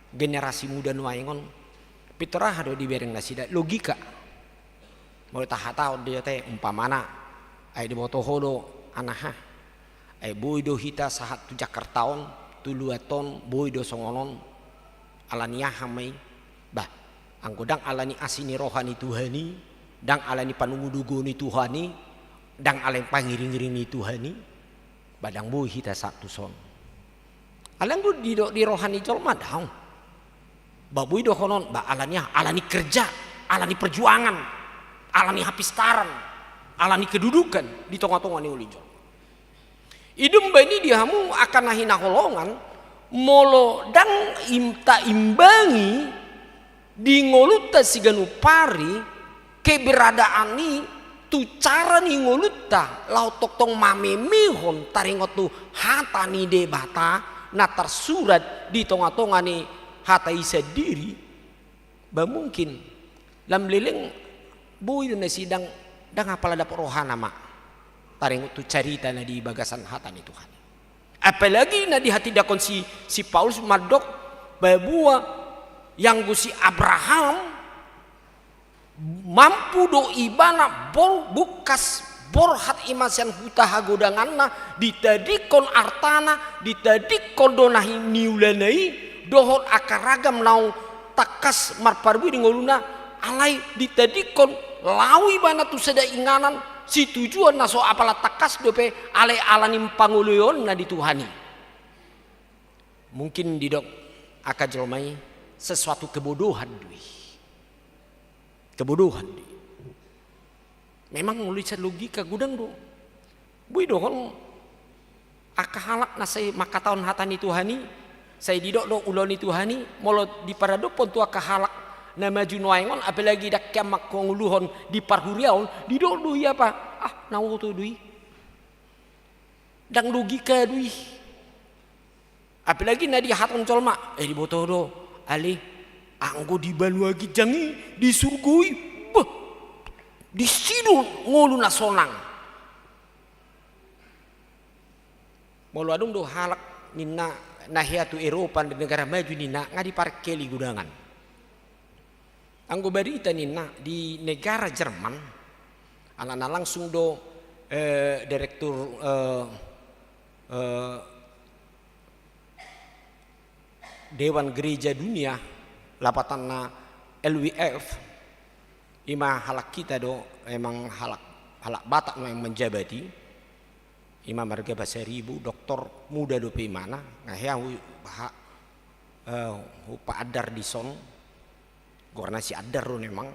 generasi muda nuaingon pitorah do dibereng nasida logika malu tahatau dia teh umpamana ai di boto hodo anaha ai boido hita sahat tu Jakartaon tu luaton boido songonon alania hamai bah anggodang alani asini rohani Tuhani dang alani panungudugoni Tuhani dang alani pangiring-iringi Tuhani badang boy hita satu son alang do di rohani jolma daun babui do honon ba alani kerja alani perjuangan alani hapistaran alani kedudukan di tengah-tengah ni ulijol idum bani dihamu akan nahina holongan molo dang imta imbangi di ngoluta siganu pari keberadaan ni tu cara ni ngoluta lau toktong mamemihon taringot tu hata ni debata na tersurat di tonga-tonga ni hata isa diri ba mungkin lam leleng boy na sidang dang apala dapat rohana mak taringot tu carita na di bagasan hata ni Tuhan apalagi na di hati dakon si Paulus madok babua yang gusi Abraham mampu do ibana bol bukas borhat imasian huta hagodanganna ditadikon artana ditadikon donahi niulanai dohon akaragam nau takas marparbu di ngoluna alai ditadikon lawi bana tu seda inganan si tujuan naso apala takas dope alai alanim panguleon na dituhani mungkin didok akajolmai sesuatu kebodohan memang ngulisan logika gudang do bui dohon akahalak na say makataon hatani Tuhani say didok do uloni Tuhani molo di paradok pon tu akahalak na maju noaingon apalagi dak kiamak konguluhon di parhuriaon didok dui apa nawo to dui dang logika dui apalagi na di haton colma di boto do ali anggo di Banua Gijangi di surgui di sidu ngolu na sonang molo adung do halak nina nahiatu Eropa di negara maju nina ngadi parkeli gudangan anggo barita nina di negara Jerman anak langsung do direktur Dewan Gereja Dunia lapatan na LWF ima halak kita do emang halak Batak yang menjabati ima marga bahasa ribu doktor muda do pimana ngahya Pak Adar di son karena si Adar do memang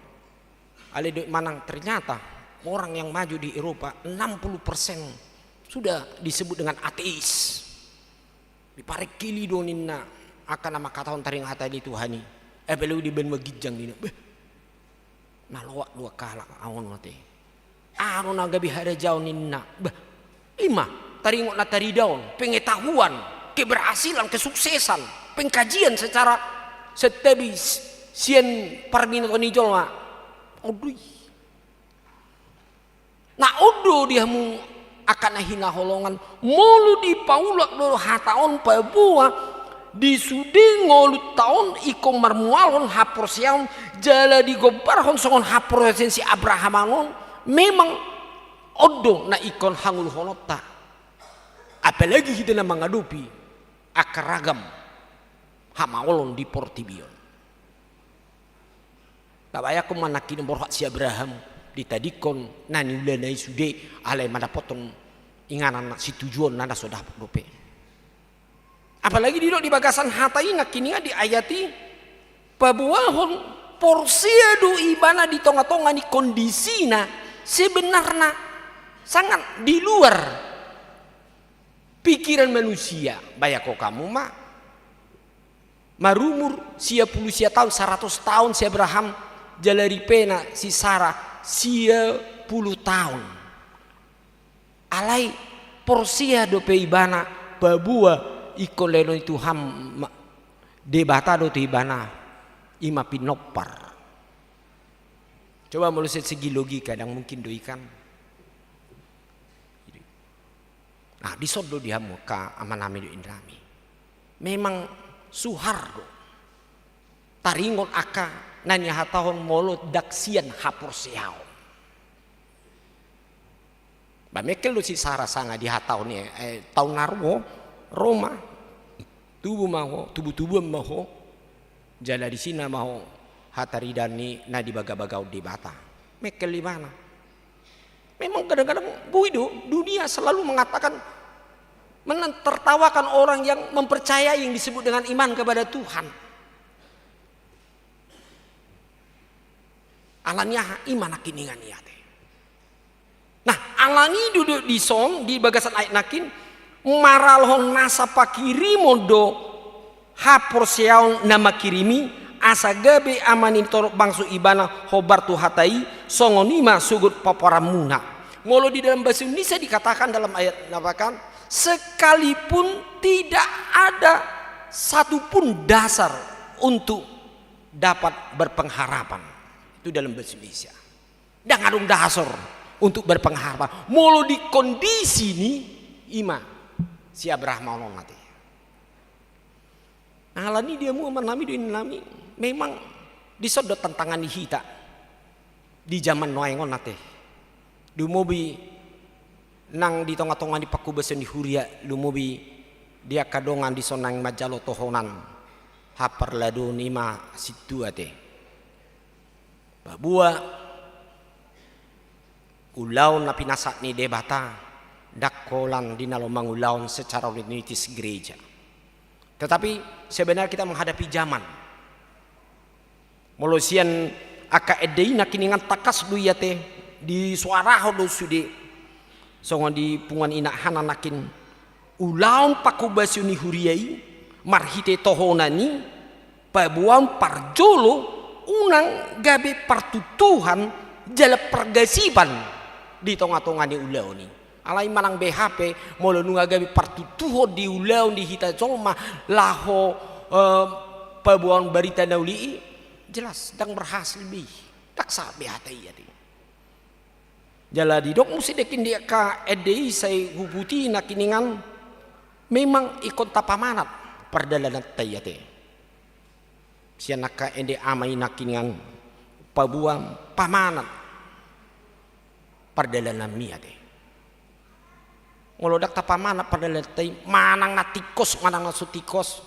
ale do manang ternyata orang yang maju di Eropa 60% sudah disebut dengan ateis di parek kili do ninna akan nama kataon taring hata di Tuhani belu di Banua Gijang dina nalawak dua kalak awon mate anu nagabi hada jauh ninna ima taringot na taridaon pengetahuan keberhasilan kesuksesan pengkajian secara setebi sien parminat onijol ma odui na odo dia mu akan hina holongan molu di paulak do hataon pabua di sudi ngolut tahun ikong marmualon haporsiaon jala di gobarhon songon haprosensi Abrahamanon memang odo na ikon hangul honota apalagi kita na mengadupi akaragam hamaolon di Portibion. Tabaya ko manakin borhat si Abraham ditadikon nani ulanai sude alai madapotong inganan si tujuan nanda sudah dope. Apalagi di bagasan hatai nakininga di ayati pabuahon porsia do ibana di tonga-tonga ni kondisina sebenarnya sangat di luar pikiran manusia. Bayako kamu mah marumur sia puluh sia tahun 100 tahun si Abraham jalari pena si Sarah sia puluh tahun alai porsia do pe ibana babua iko leno itu ham debata do te ibana ima pinopar. Coba meluset segi logika kadang mungkin do ikan nah disodo dia muka amanami do indrami memang suhardo taringon aka nanya hatahon molot daksian haporsiao bamekel lu si Sarah sanga di hatahon tahun narwo Roma tubuh maho jala di sini maho hataridani na di baga-bagau di bata mekel di mana memang kadang-kadang buido dunia selalu mengatakan tertawakan orang yang mempercayai yang disebut dengan iman kepada Tuhan. Alanya iman nakiningan niate. Nah, alani duduk di song di bagasan ayat nakin maralhon nasa pakiri modo haporsiaon nama kirimi asagabe amanin torok bangsu ibana hobar tu hatai songonima sugut paparamuna. Molo di dalam bahasa Indonesia dikatakan dalam ayat nabakan sekalipun tidak ada satupun dasar untuk dapat berpengharapan. Itu dalam bahasa Indonesia. Dan ngadung dasar untuk berpengharapan. Molo di kondisi ini ima si Abraham mau mati. Alani dia mu menami do nami memang disodot tantangan hita di zaman noengon nate. Dumobi nang di tonga-tonga di paku besen di huria lumobi dia kadongan di sonang majalo tohonan hapar ladu nima situ ate babua ulaun na pinasak ni debata dakolan di nalomang ulaun secara unitis gereja. Tetapi sebenarnya kita menghadapi zaman molosian aka edei nakiningan takas duyate di suara hodo sude songon di pungan inak hananakin ulaun pakubasuni huriai marhite tohonani pabuan parjolo unang gabe partutuhan jala pergasiban di tonga-tonga ni ulau ni alai manang BHP molo nunga gabe partutuho di ulau di hita jolma laho pabuan barita nauli jelas sedang berhasil lebih tak sabe hati ya jala di dok musi dekin dia ka edei saya gubuti nakiningan memang ikon tapamanat perdalanan tayate sianaka ende amai nakiningan pabuang pamanat perdalanan miate ngolodak tapamanat perdalanan tay manang natikos manang nasutikos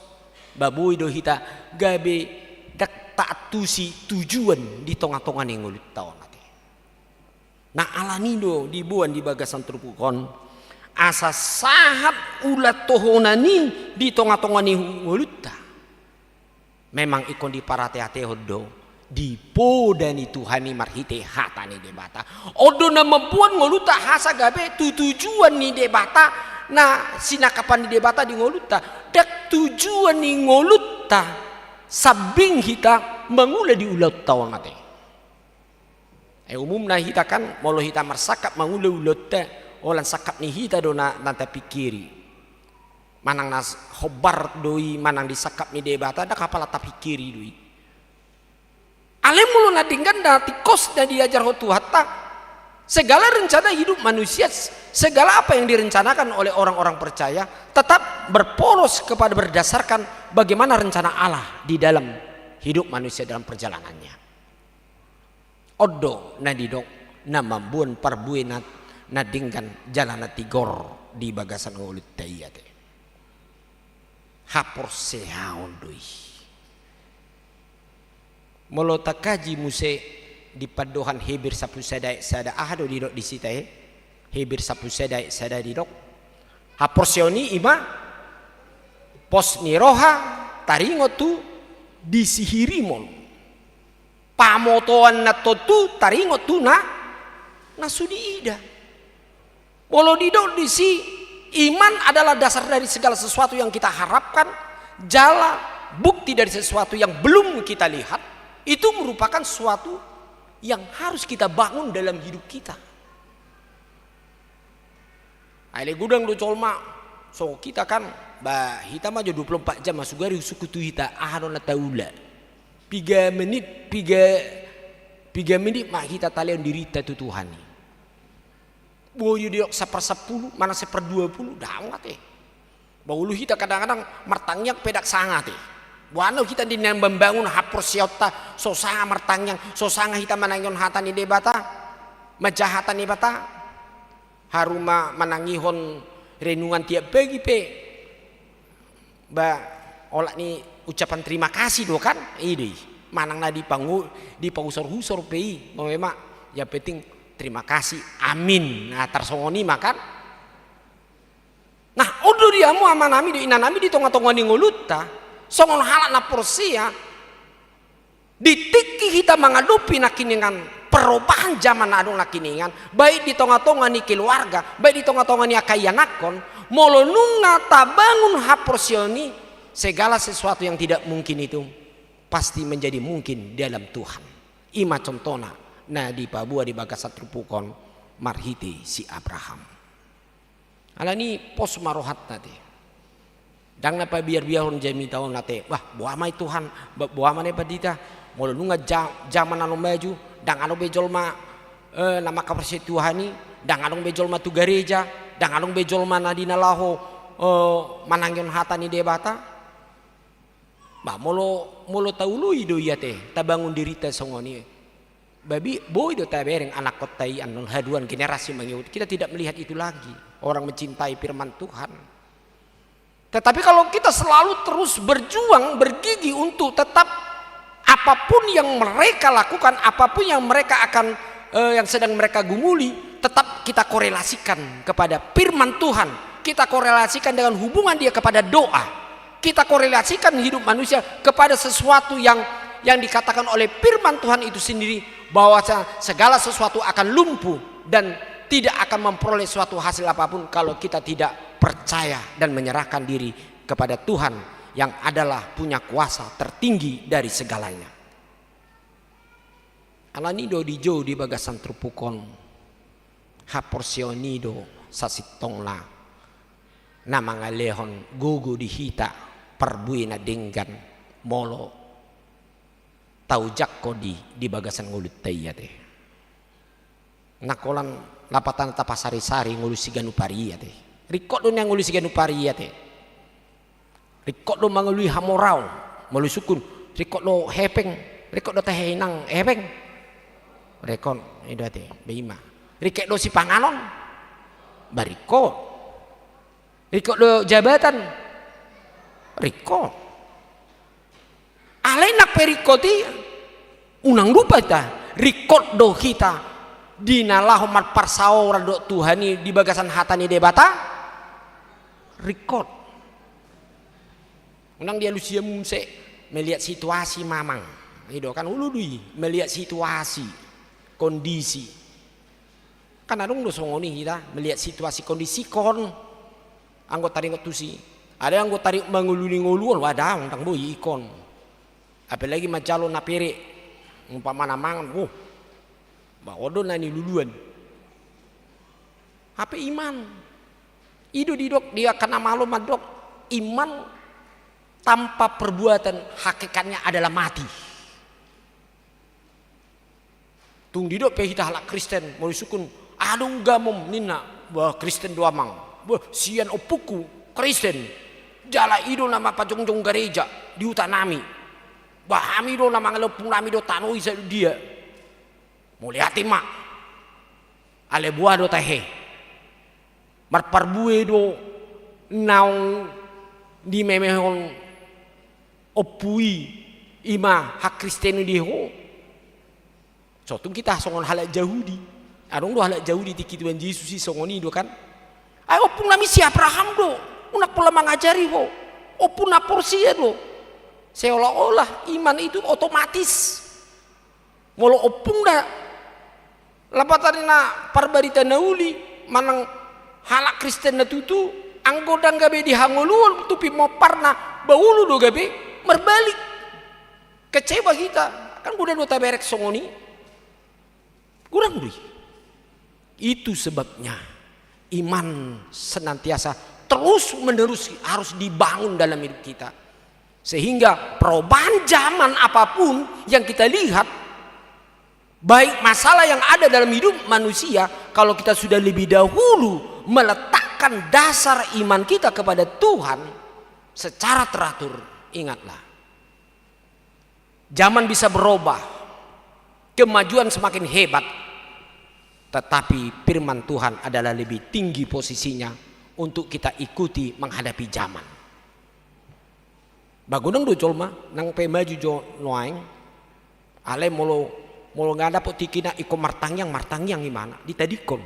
babui do hita gabe dak taatusi tujuan di tonga-tonga ning ngulit taon. Nah alanido dibuan di bagasan trupukon asa sahat ulat tohonani di tonga-tonga ni ngulutta memang ikon di parate-ate hodo di podani Tuhani marhite hatani debata odo na membuat ngulutta hasa gabe tujuan ni debata na sinakapan di debata di ngulutta dak tujuan ni ngulutta sabing hita mangula di ulat tahun mate umumna hita kan molo hita marsakap mangula ulotte olan sakap ni hita do na nanta pikiri manang nas hobar doi manang disakap ni debata ada kapal tapi kiri doi alem mulu nadingkan dati kos dan diajar hotu hatta segala rencana hidup manusia, segala apa yang direncanakan oleh orang-orang percaya tetap berpolos kepada berdasarkan bagaimana rencana Allah di dalam hidup manusia dalam perjalanannya. Odo nadidok namambun parbuin nadingkan jalan tigor di bagasan ngulut tayate. Hapor sehaon doi. Molota kaji muse di padohan Hebir sapu sadai sada ahado didok di sitai Hebir sapu sadai sada didok haporsioni ima pos ni roha taringo tu disihirimon pamotoan na totu taringo tu na nasudi ida bolo didok di si iman adalah dasar dari segala sesuatu yang kita harapkan jala bukti dari sesuatu yang belum kita lihat itu merupakan suatu yang harus kita bangun dalam hidup kita. Ale gudang do colma. So kita kan ba hita mah 24 jam masuk gari sukutu hita ahano na taula. 3 menit mah kita talian dirita tu Tuhan. Boyo diok 1/10 mana 1/20 dawat Baulu hita kadang-kadang martangyak pedak sangat Wano kita di membangun hapor siota sosanga martangyang sosanga hita manangyon hata ni debata majahatan ni bata haruma manangihon renungan tiap pagi pe ba olak ni ucapan terima kasih do kan ini manang na di pausor-husor pe memang ya penting terima kasih amin nah tersongoni makan nah odo diamu amanami di inanami di tonga-tonga ni nguluta songon halak na porsia ditiki kita menghadapi nakiningan perubahan zaman adong nakiningan baik di tonga-tonga ni keluarga baik di tonga-tonga ni akayanakon molonunga tabangun haporsioni segala sesuatu yang tidak mungkin itu pasti menjadi mungkin dalam Tuhan ima contohna nah di Papua di Bagasat Rupukon marhiti si Abraham alani pos marohat tadi dang napa biar-biarun jami tahun nate wah buah mai Tuhan buah mana padita molo nunga zaman anu maju dang anu bejol ma nama kapersi Tuhani dang anu bejol ma tu gereja dang anu bejol ma nadina laho manangyon hatani debata bah molo taului do iya teh tabangun dirita songoni babi boy do tabereng anak kotai anu haduan generasi mengikut kita tidak melihat itu lagi orang mencintai firman Tuhan. Tetapi kalau kita selalu terus berjuang, bergigi untuk tetap apapun yang mereka lakukan, apapun yang mereka akan yang sedang mereka gumuli, tetap kita korelasikan kepada firman Tuhan. Kita korelasikan dengan hubungan dia kepada doa. Kita korelasikan hidup manusia kepada sesuatu yang dikatakan oleh firman Tuhan itu sendiri bahwa segala sesuatu akan lumpuh dan tidak akan memperoleh suatu hasil apapun kalau kita tidak percaya dan menyerahkan diri kepada Tuhan yang adalah punya kuasa tertinggi dari segalanya. Alanido di jo di Bagasan Trupukon haporsionido sasitongla nama ngalehon gugu di hita perbuina denggan molo taujak kodi di Bagasan ngulut tayate nakolan lapatan tapasari-sari ngulusi ganupari teh rikot do yang ngulusi ganupari teh rikot do mangului hamorau melalui sukun rikot do hepeng rikot do teh hinang hepeng rekon itu teh beima rikot do si panganon barikot rikot do jabatan rikot alenak perikoti unang lupa ta rikot do kita dinalah umat parsao rado Tuhani di Bagasan hatani debata record unang dia lusia mumse melihat situasi mamang itu kan uludui melihat situasi kondisi kan adung do songoni kita melihat situasi kondisi kon anggota tarik tusi ada anggota tarik manguluni nguluan wadah tentang boy ikon apalagi macalo napere umpama mangan baodo nani luluan apa iman ido didok dia kena malu madok iman tanpa perbuatan hakikatnya adalah mati. Tung didok pe hita halak Kristen mau sukun adung gamom nina bah Kristen doamang bah sian opuku Kristen jala ido nama pajongjong gereja di utanami bah ami do nama ngelepung nami do tanoi sa dia mulai hati mak ale buah do tahe marparbue do naung di memehon opui ima hak Kristen di ho sotung kita songon halak Yahudi adong do halak Yahudi tiki Tuhan Yesus si songoni do kan ayo opung nami si Abraham do unak pula mengajari ho opung na porsi ya do seolah-olah iman itu otomatis molo opung da lapatan na parbarita nauli manang halak Kristen na tutu anggodang gabe dihangulul tupi moparna baulu do gabe merbalik kecewa kita kan udah do taberek songoni kurang dui. Itu sebabnya iman senantiasa terus menerus harus dibangun dalam hidup kita sehingga perubahan zaman apapun yang kita lihat baik masalah yang ada dalam hidup manusia kalau kita sudah lebih dahulu meletakkan dasar iman kita kepada Tuhan secara teratur, ingatlah zaman bisa berubah, kemajuan semakin hebat, tetapi firman Tuhan adalah lebih tinggi posisinya untuk kita ikuti menghadapi zaman. Bagunang do colma nang pe maju jo noaing ale molo ngada po tikina iko martangyang gimana ditadikon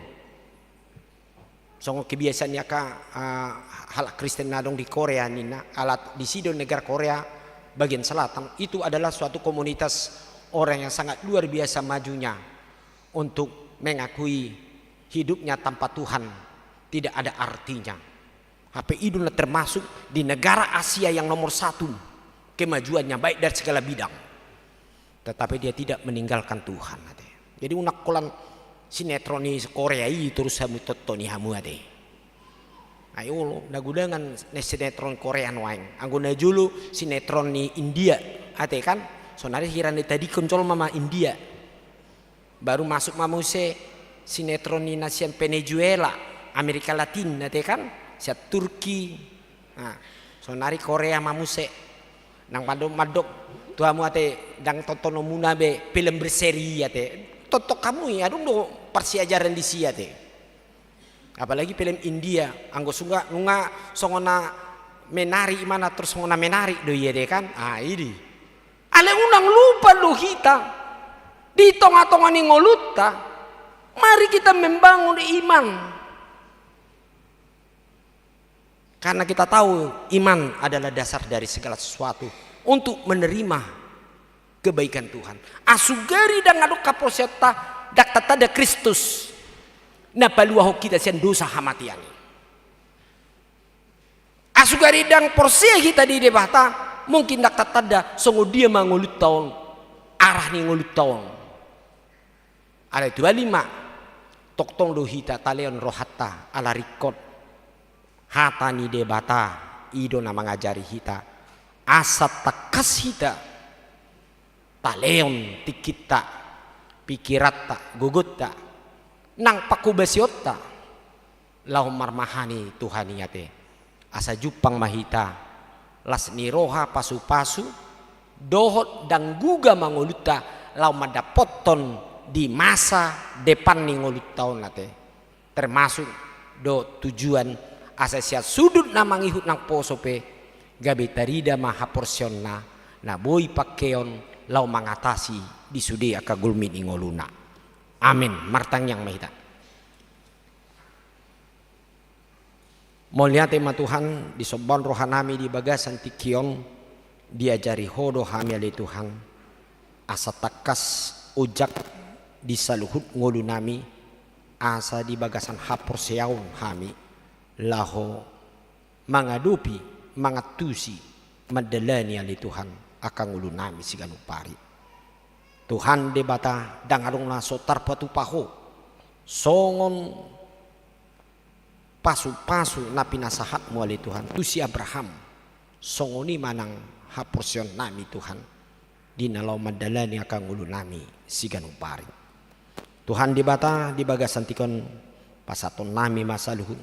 songo kebiasaan ya ka halak Kristen nadong di Korea nina alat di sido negara Korea bagian selatan itu adalah suatu komunitas orang yang sangat luar biasa majunya untuk mengakui hidupnya tanpa Tuhan tidak ada artinya. HP itu termasuk di negara Asia yang nomor 1 kemajuannya baik dari segala bidang. Tetapi dia tidak meninggalkan Tuhan. Jadi unak kolan sinetron Korea ini terus hamu totoni hamu ade. Ayo nagudangan sinetron Korea waing. Angguna julu sinetron ni India ate kan. Sonari hirane tadi kontrol mama India. Baru masuk mamuse sinetron ni nasian Venezuela, Amerika Latin ate kan. Siat Turki. Nah, sonari Korea mamuse. Nang madok tuamu ate dang tontono munabe film berseri ate. Totok kamu ya dong do persiajaran di sia te. Apalagi film India, anggo sunga nunga songona menari mana terus songona menari do iya deh kan. Ah ini. Ale unang lupa lo kita. Di tonga-tonga ni ngoluta. Mari kita membangun iman. Karena kita tahu iman adalah dasar dari segala sesuatu untuk menerima kebaikan Tuhan. Asugari dan ngaduk kaposeta dak tatada Kristus. Na paluaho kita sian dosa hamatian. Asugari dan porsia kita di debata mungkin dak tatada songo dia mangulut tahun arah ni ngulut tahun. Ada 25 toktong do hita taleon rohata ala rikot. Hata ni debata ido na mengajari hita asat takas hita taleon tikita pikirata gugutta nang pakubasiota lahum marmahani Tuhan yate asa jupang mahita las niroha pasu-pasu dohot dan guga manguluta lau madapoton di masa depan ni ngulut tahun nate termasuk do tujuan asa siat sudut na mangihut nang posope gabe tarida maha porsion na boy pakeon lau mangatasi di sude aka gulmin ingoluna. Amin. Martang yang mahita. Mulia tema Tuhan di sobon rohanami di bagasan tikion diajari hodo hami ali Tuhan asa takas ujak di saluhut ngolunami asa di bagasan hapor seaun hami laho mangadupi mangatusi madalani ali Tuhan akan ngulunami siganu pari Tuhan debata dangarung naso tarpatu paho songon pasu-pasu na pinasahat mo ali Tuhan tu si Abraham songoni manang haporsion nami Tuhan di nalau madalani akan ulu nami siganupari Tuhan di bata di bagasan tikon pasaton nami masaluhun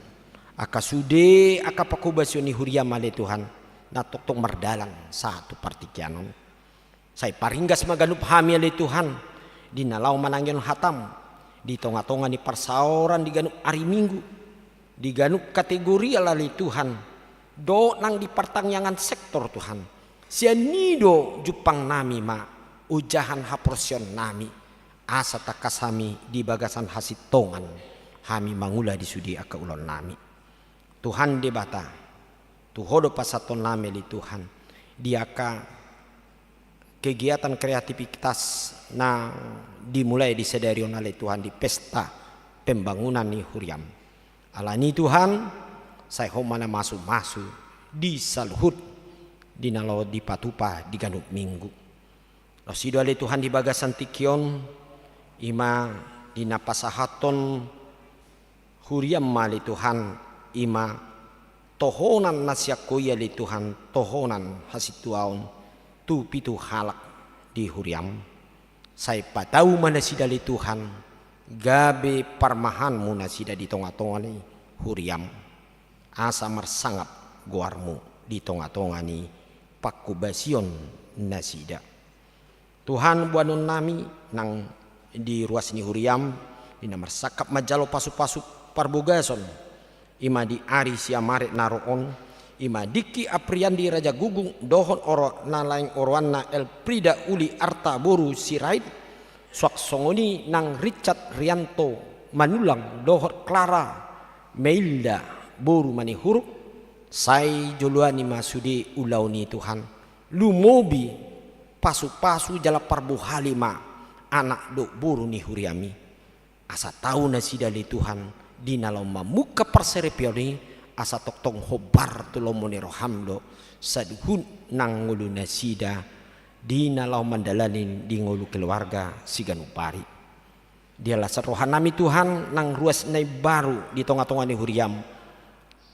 aka sude aka pakubasioni huria male Tuhan na toktong mardalang satu partikianon say paringgas maganup hami ali Tuhan di nalau manangyon hatam di tonga-tonga ni parsauran di ganup hari Minggu di ganup kategori alali Tuhan do nang di pertangyangan sektor Tuhan sianido jupang nami ma ujahan haporsion nami asa takasami di bagasan hasitongan hami mangula di sudi aka ulon nami Tuhan di bata tuhodo pasaton nami li Tuhan diaka kegiatan kreativitas na dimulai di sedarion oleh Tuhan di pesta pembangunan ni huriam alani Tuhan saya homana masuk di salhut di nalo di patupa di ganup minggu rosido oleh Tuhan di bagasan tikion ima di napasahaton huriam mali Tuhan ima tohonan nasyakoya li Tuhan tohonan hasituaon tu pitu halak di huriam saya patau mana sida li Tuhan gabe parmahan muna sida di tonga-tonga ni huriam asa marsangap goarmu di tonga-tonga ni pakubasion nasida Tuhan buanon nami nang di ruas ni huriam di namar sakap majalo pasu-pasu parbogason ima di ari siamare naroon ima diki apriandi raja gugung dohon oro nalaing orwana el prida uli arta boru sirait swak songoni nang Richard Rianto manulang dohon Clara Meilda boru mani huruf sai joluani masudi ulauni Tuhan lumobi pasu-pasu jala parbu halima anak do boru ni huriami asa tahu nasidali Tuhan di nalau mamuka perserepioni asa toktong hobar tulomone rohamdo saduhun nang ngulu nasida di nalau mandalanin di ngulu keluarga siganupari dialah serohanami Tuhan nang ruas nai baru di tonga-tonga ni huriam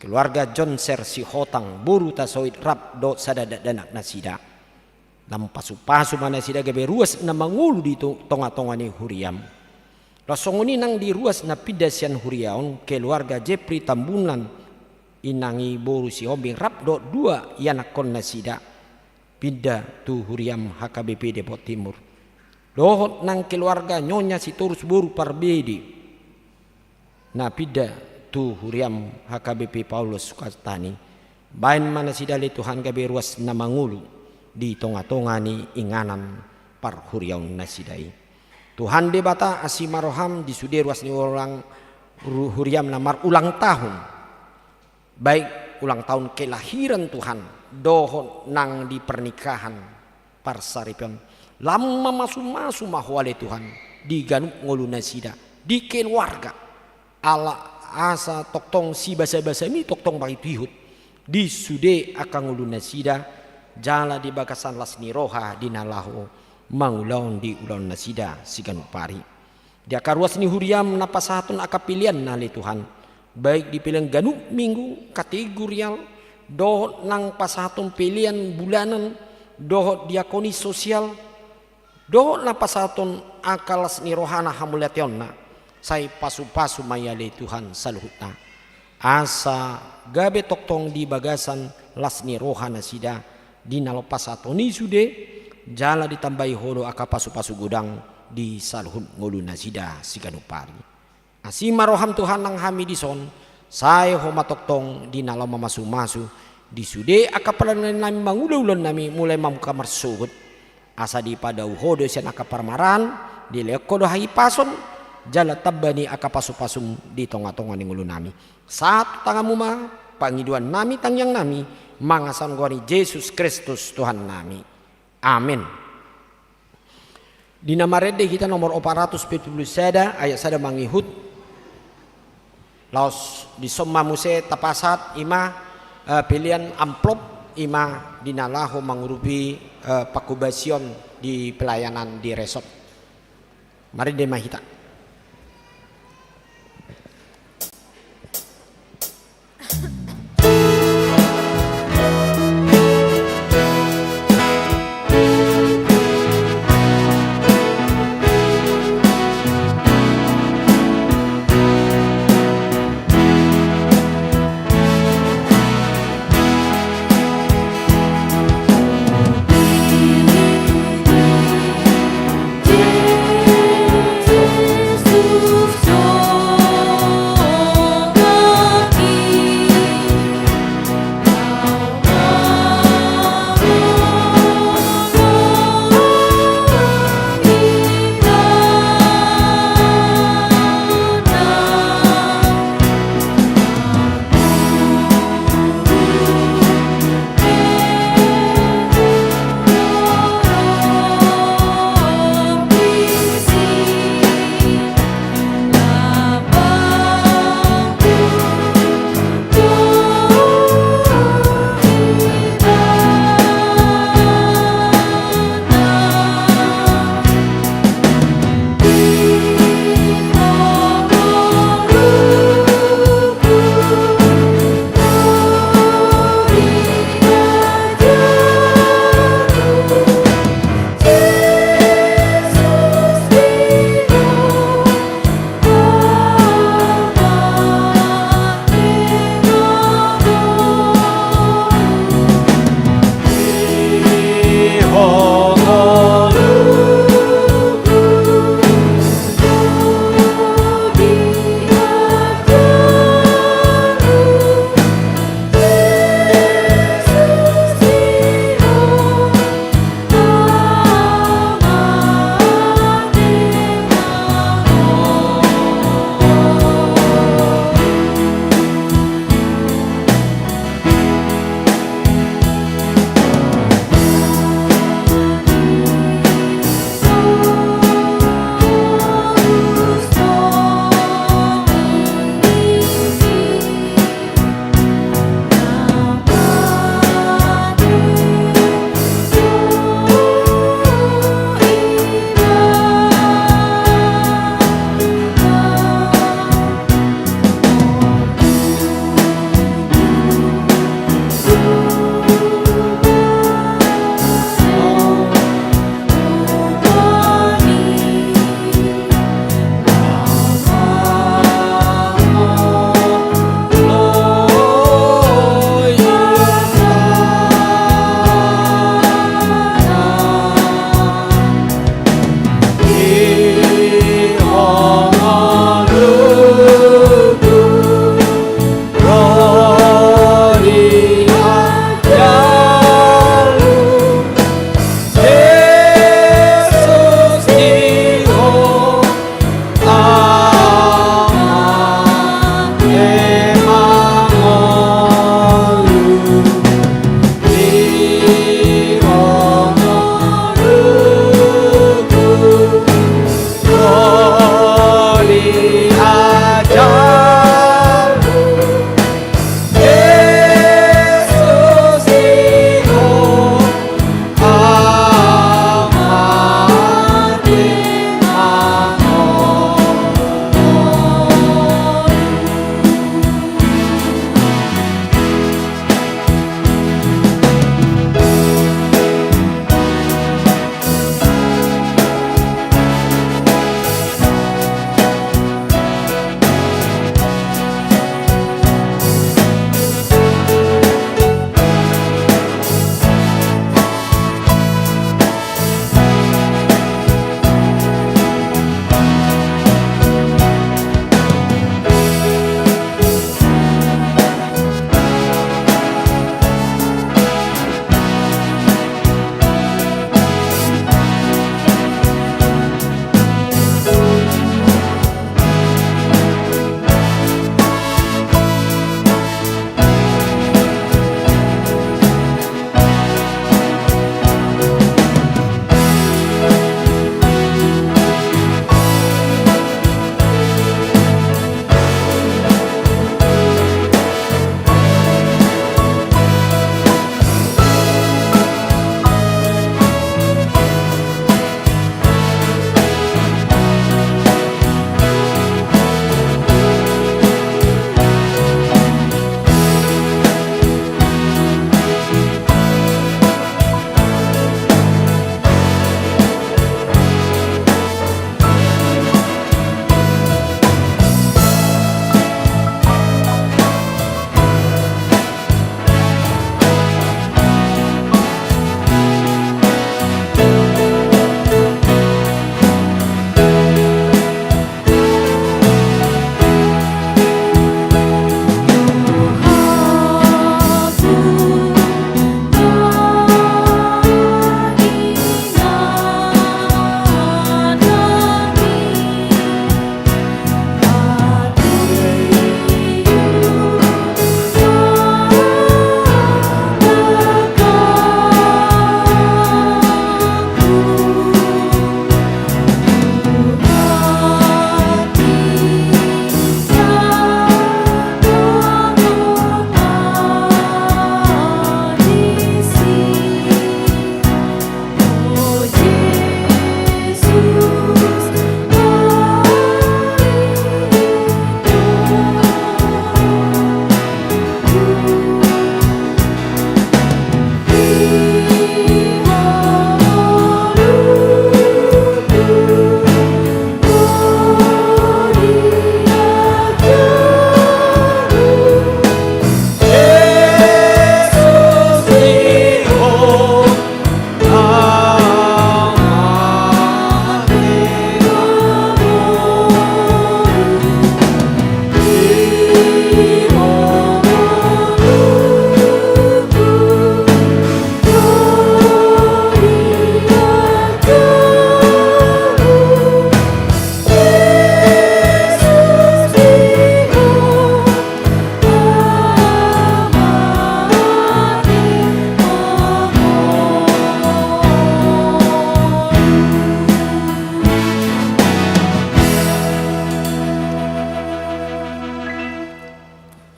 keluarga John Sersi Hotang buru tasoid rap do sadada danak nasida lam pasu-pasu mana sida gabe ruas na mangulu di tonga-tonga ni huriam rasongoni nang di ruas na pidasian huriaon keluarga Jepri Tambunan inangi boru si hombing rap do dua yanakon nasida pindah tu huriam HKBP Depok Timur dohot nang keluarga nyonya si turus boru parbedi na pindah tu huriam HKBP Paulus Sukastani bain mana sida le Tuhan gabe ruas na mangulu di tonga-tonga ni inganan par huriaon nasidai Tuhan debata asimaroham di suderuas ni orang huriam namar ulang tahun baik ulang tahun kelahiran Tuhan dohon nang di pernikahan parsaripion lama masu mahwale Tuhan di ganup ngolu nasida di keluarga ala asa toktong si basa-basa mi toktong bagi pihut di sude akan ngolu nasida jala di bakasan lasni roha di nalahu mangulaon di ulon nasida siganupari dia karuas ni huriam napasatun akapilian nali Tuhan baik di pilihan ganup minggu kategorial dohot nang pasatun pilihan bulanan dohot diakoni sosial dohot napasatun akalas ni rohana hamulation na say pasu-pasu mayali Tuhan saluhutna asa gabe toktong di bagasan lasni rohana sida di nalopasatoni sude jala ditambahi hodo aka pasu-pasu gudang di salhun ngulu nasida siganupari asima roham Tuhan nang hami dison saya homa toktong di nalau mamasu-masu di sude aka palanan nami mangululon nami mulai mamuka marsuhut asa di pada hodo sian aka parmaran di lekodo hai pason jala tabbani aka pasu-pasum di tonga-tonga ni ngulu nami satu tangamu ma pangiduan nami tangyang nami mangasan gori Yesus Kristus Tuhan nami amin. Di nama rede kita nomor 470 seda ayat sada mangihut laos di somma muse tapasat ima pilihan amplop ima dinalahu mengurupi pakubasion di pelayanan di resort mari demahita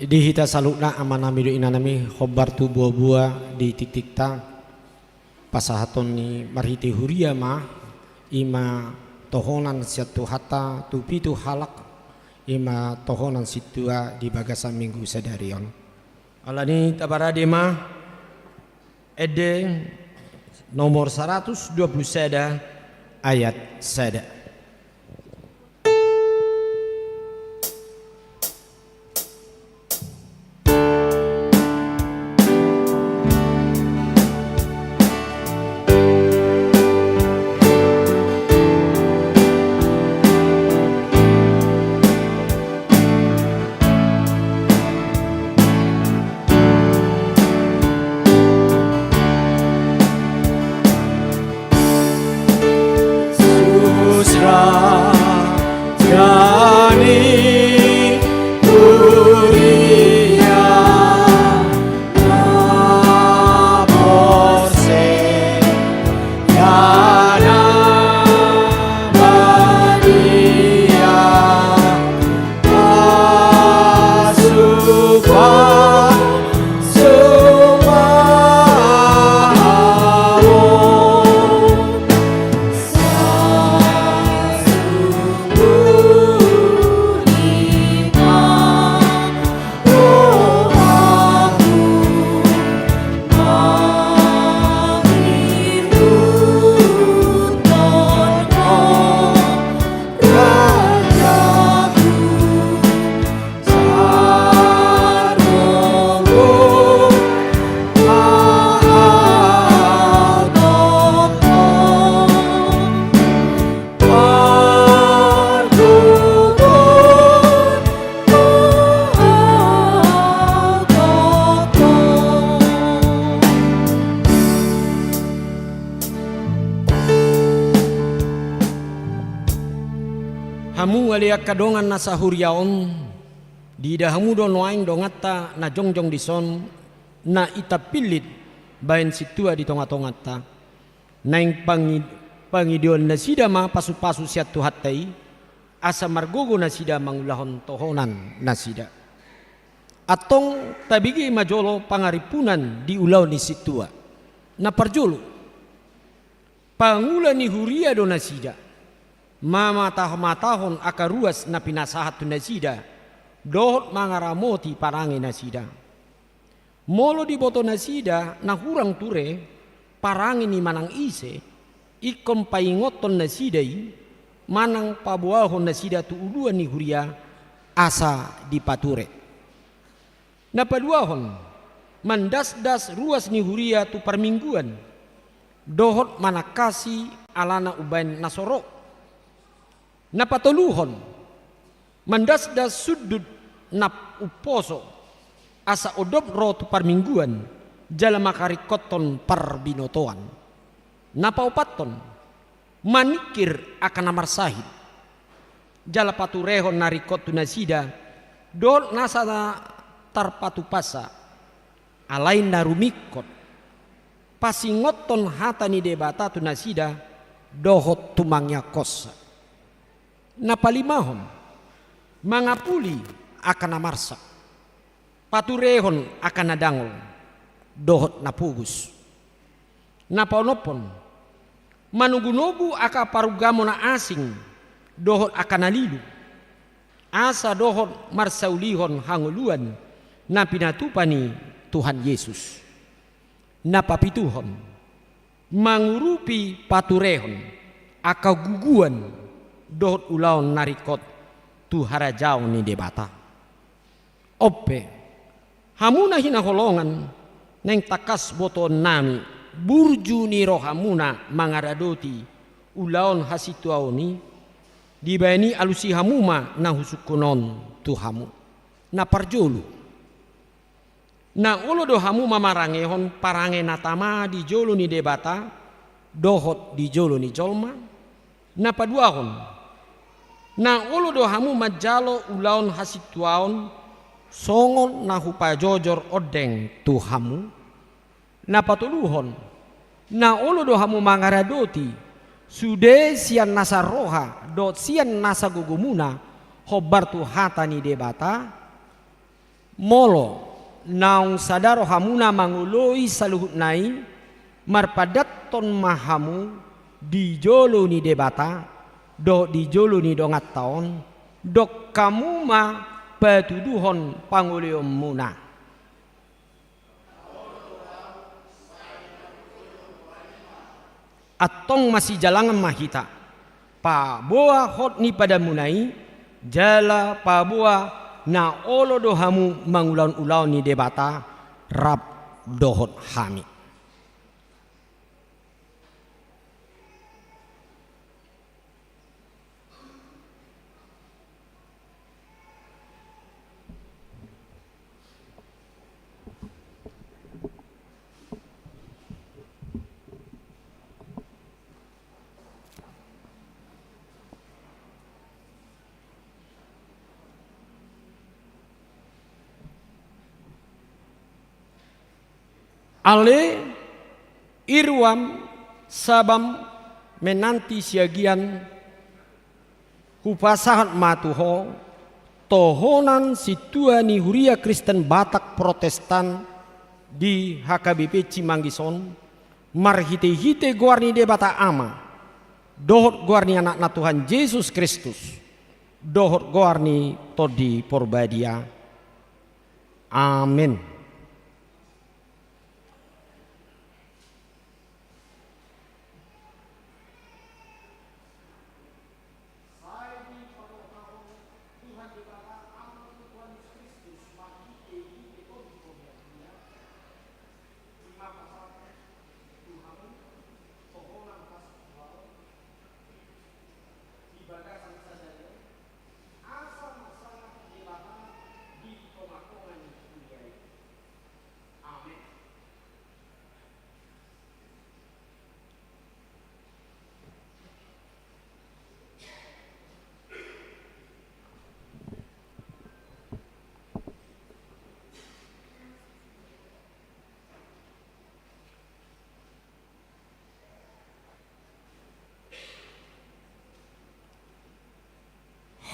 Di hita salukna amanami do inanami khobar tu buah-buah di titik ta pasahaton ni marhiti huria mah ima tohonan siatu hata tu pitu halak ima tohonan situa di bagasan minggu sadarion. Alani tabarade mah ede nomor 120 sada ayat sada. Hamu alia kadongan nasa huriaon di dahamu don waing dongata na jongjong dison na itapilit bayan situa di tonga-tongata na yung pangidion na sida ma pasu-pasu siya tuhatay asa margogo na sida mangulahon tohonan na sida atong tabigi majolo pangaripunan di ulaw ni situa na parjolo pangula ni huria do na sida mamatahon akaruas na pinasahat na sida dohot mangaramoti parangi na sida molo di boto na sida na hurang ture parangi ni manang ise ikom paingoton na sidai manang pabuahon na sida tu uluan ni huria asa di pature na paduahon mandas-das ruas ni huria tu permingguan dohot manakasi alana ubain nasorok napatuluhon mandas-das sudut nap uposo asa odop rotu parmingguan jala makarikoton parbinotoan napaupaton manikir akan namar sahid jala paturehon narikot tunasida dol nasada tarpatupasa alain narumikot pasingoton hatani debata tunasida dohot tumangnya kosa napalimahon mangapuli akan namarsak paturehon akan nadangol dohot napugus napaunopon manugunogu aka parugamo na asing dohot akan nalilu asa dohot marsaulihon hanguluan na pinatupani Tuhan Yesus napapituhon mangurupi paturehon aka guguan dohot ulaon narikot tu harajau ni debata ope hamuna hinaholongan neng takas boton nami burju ni rohamuna mangaradoti ulaon hasituaoni dibayani alusi hamuma na husukunon tu hamu na parjolu na ulo do hamuma marangehon parange natama di jolo ni debata dohot di jolo ni jolma na paduahon na ulo do hamu majalo ulaon hasituaon songon na hupajojor odeng tu hamu na patuluhon na ulo do hamu mangaradoti sude sian nasa roha do sian nasa gugumuna hobar tu hatani debata molo naung sadaro hamuna manguloi saluhut nai marpadat ton mahamu di jolo ni debata do di jolo ni dongat taon dok kamu ma patuduhon pangulium muna atong masih jalangan mahita pa boa hot ni pada munai jala pa boa na olo dohamu mangulan-ulau ni debata rab dohot hami. Ale irwam sabam menanti siagian hupasahat matuho tohonan situa ni huria Kristen Batak Protestan di HKBP Cimanggison marhite-hite guarni debata ama dohot guarni anak na Tuhan Yesus Kristus dohot guarni todi porbadia. Amin.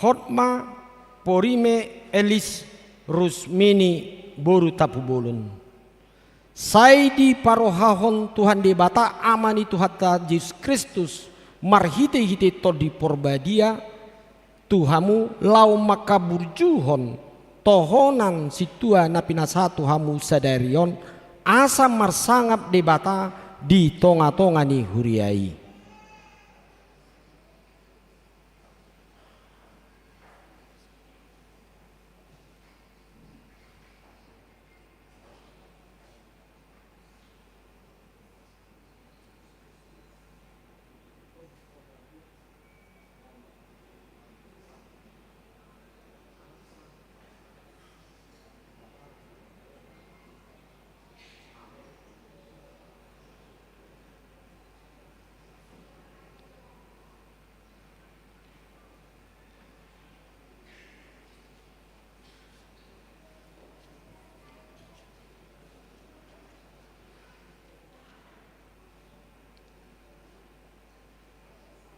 Hotma porime elis rusmini boru tapubulun. Saidi parohahon Tuhan debata amani Tuhan Yesus Kristus marhite-hite todi porbadia Tuhamu lau makaburjuhon tohonan situa napinasa Tuhamu sadarion asa marsangap debata di tonga-tonga ni huriai.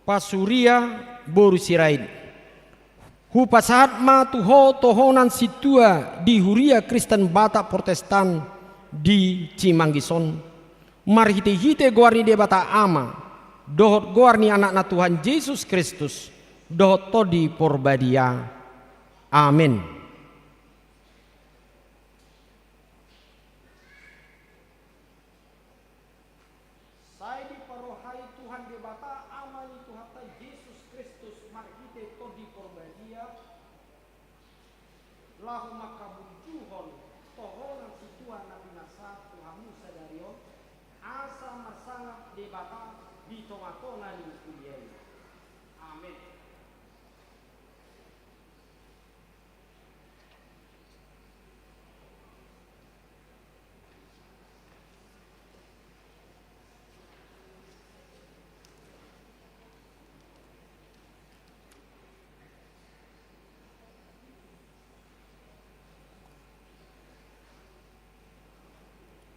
Pasuria boru sirain hupasahat ma tuho tohonan situa di huria Kristen Batak Protestan di Cimanggison marhite-hite guarni debata ama dohot guarni anak na Tuhan Yesus Kristus dohot todi porbadia. Amin. Lahu makabujuhon tohonan situa napinasa Tuhamu sadarion asa marsangap debata di tonga-tonga ni kuliah. Amin.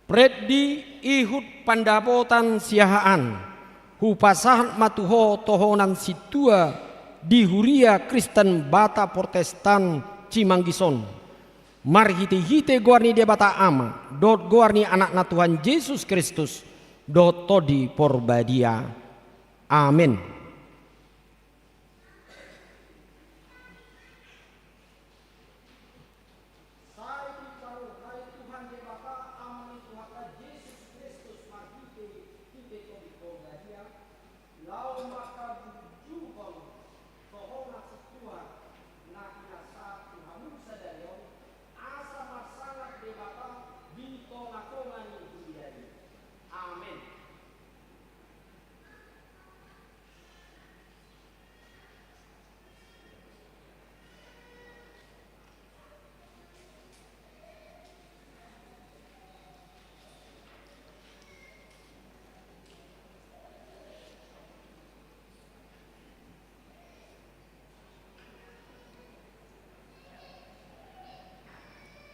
Preddi ihut pandapotan siahaan hupasahan matuho tohonan situa di huria Kristen Batak Protestan Cimanggison Mari hite guarni dia bata ama, dot guarni anak Tuhan Yesus Kristus, dot todi porbadia. Amin.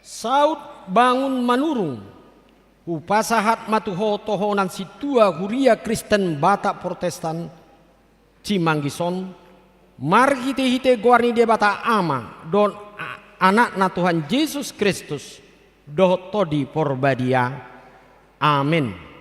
Saud bangun manurung, upasahat matuho tohonan situa huria Kristen Batak Protestan Cimanggison, mari hite guarni dia bata ama, don anak na Tuhan Yesus Kristus, doh todi porbadia. Amin.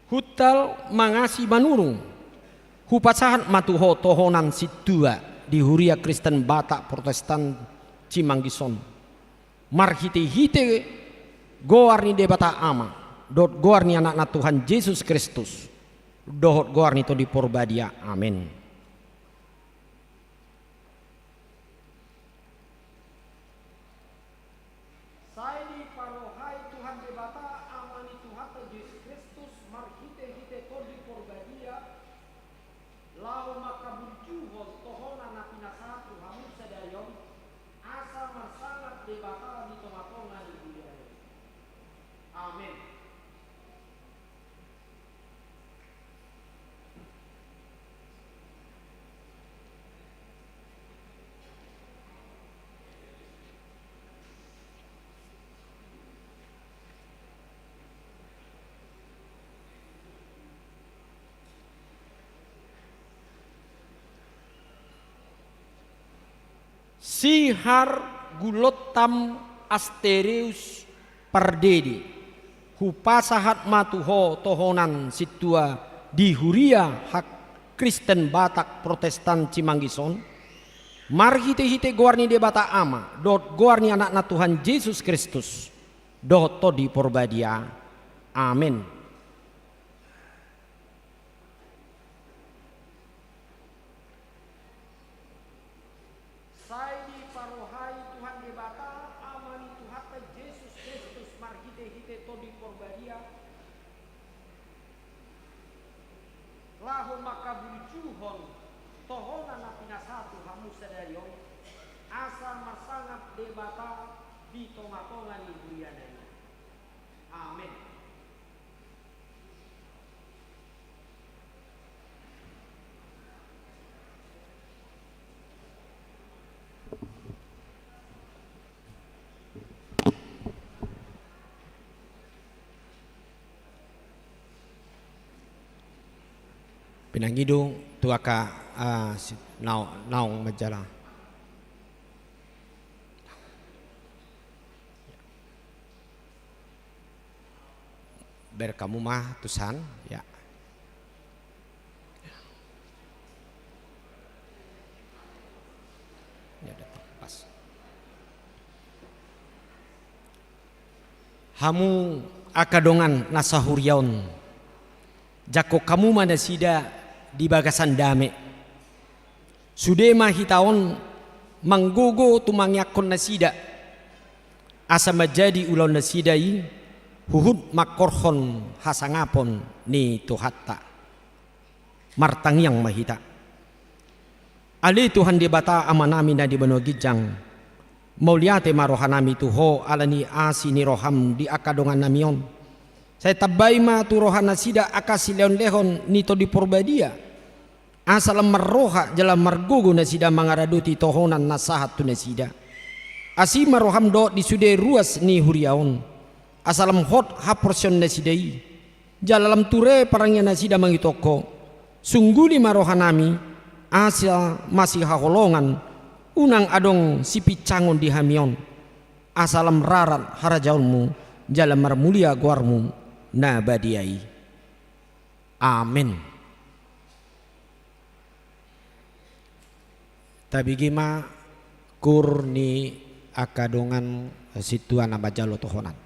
Hutal mangasi manurung, hupasahan matuho tohonan situa di huria Kristen Batak Protestan Cimanggison. Mar hite goarni de bata ama, dot goarni anak Tuhan Yesus Kristus, dohot goarni to di porbadia. Amin. Sihar gulotam Astereus pardedi, hupasahat matuho tohonan situa di huria hak Kristen Batak Protestan Cimanggison. Mari hite goarni de bata ama, dot goarni anak Tuhan Yesus Kristus, dot todi porbadia. Amin. Pinangidung tuaka naong majalah. Berkamu mah tusan ya. Ya datang pas. Hamu akadongan nasahuriaun. Jako kamu mana sida di bagasan dame. Sudema hitaon manggogo tumangyakon nasida. Asa majadi ulon nasidai huhud makorhon hasangapon ni tuhatta martangyang mahita ali Tuhan di bata amanami na di bano gijang mauliate marohanami tuho alani asi ni roham di akadongan namion saya tabay ma turohan nasida akasileon lehon nito di porbadia asalam marroha jalan margugu nasida mangaraduti tohonan nasahat tu nasida asi maroham do di sude ruas ni huriaon asalam hot haporsion nasidai jalalam ture parangnya nasida mangitoko sungguli marohanami asa masih haholongan unang adong sipi cangon di hamion asalam rarat harajaunmu jalan marmulia guarmu nabadiai amin tabigima kurni akadongan situan abajalo tohonan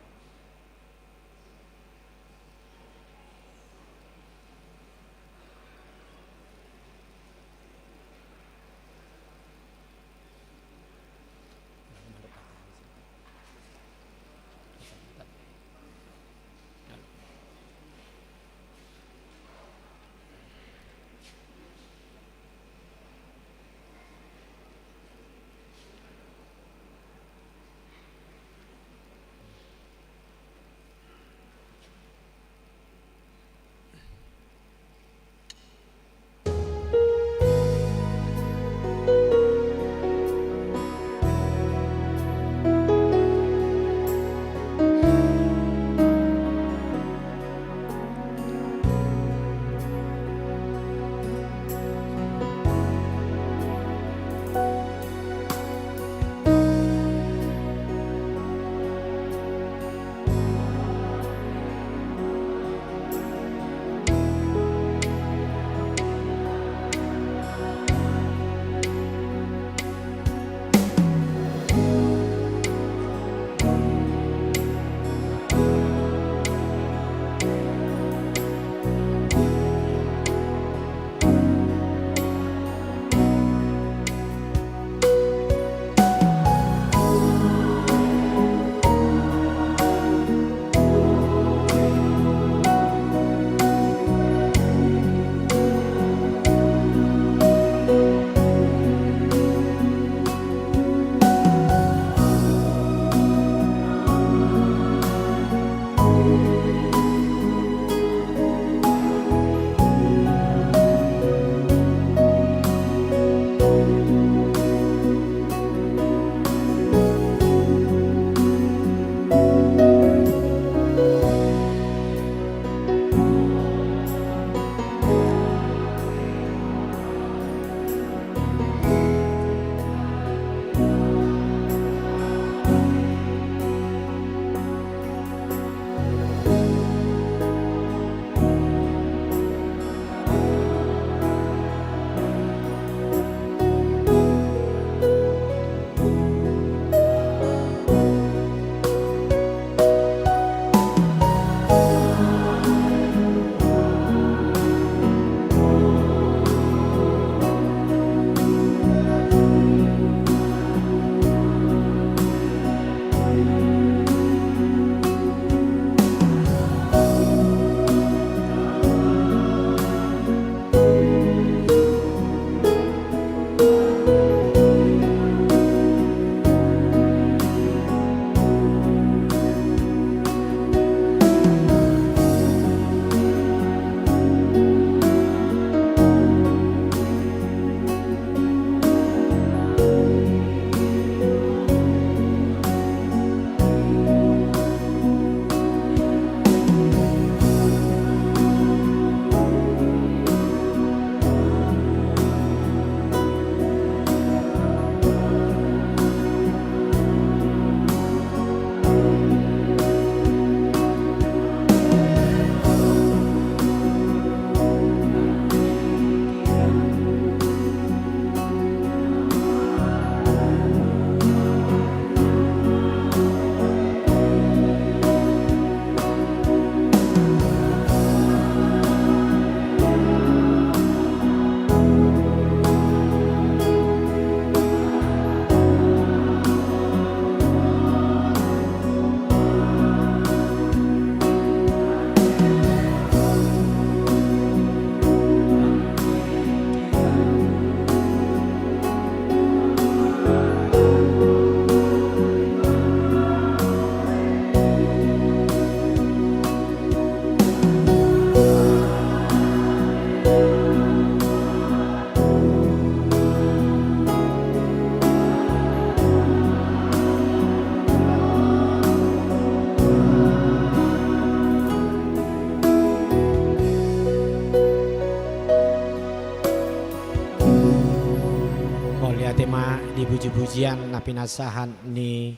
pujian na pinasahan ni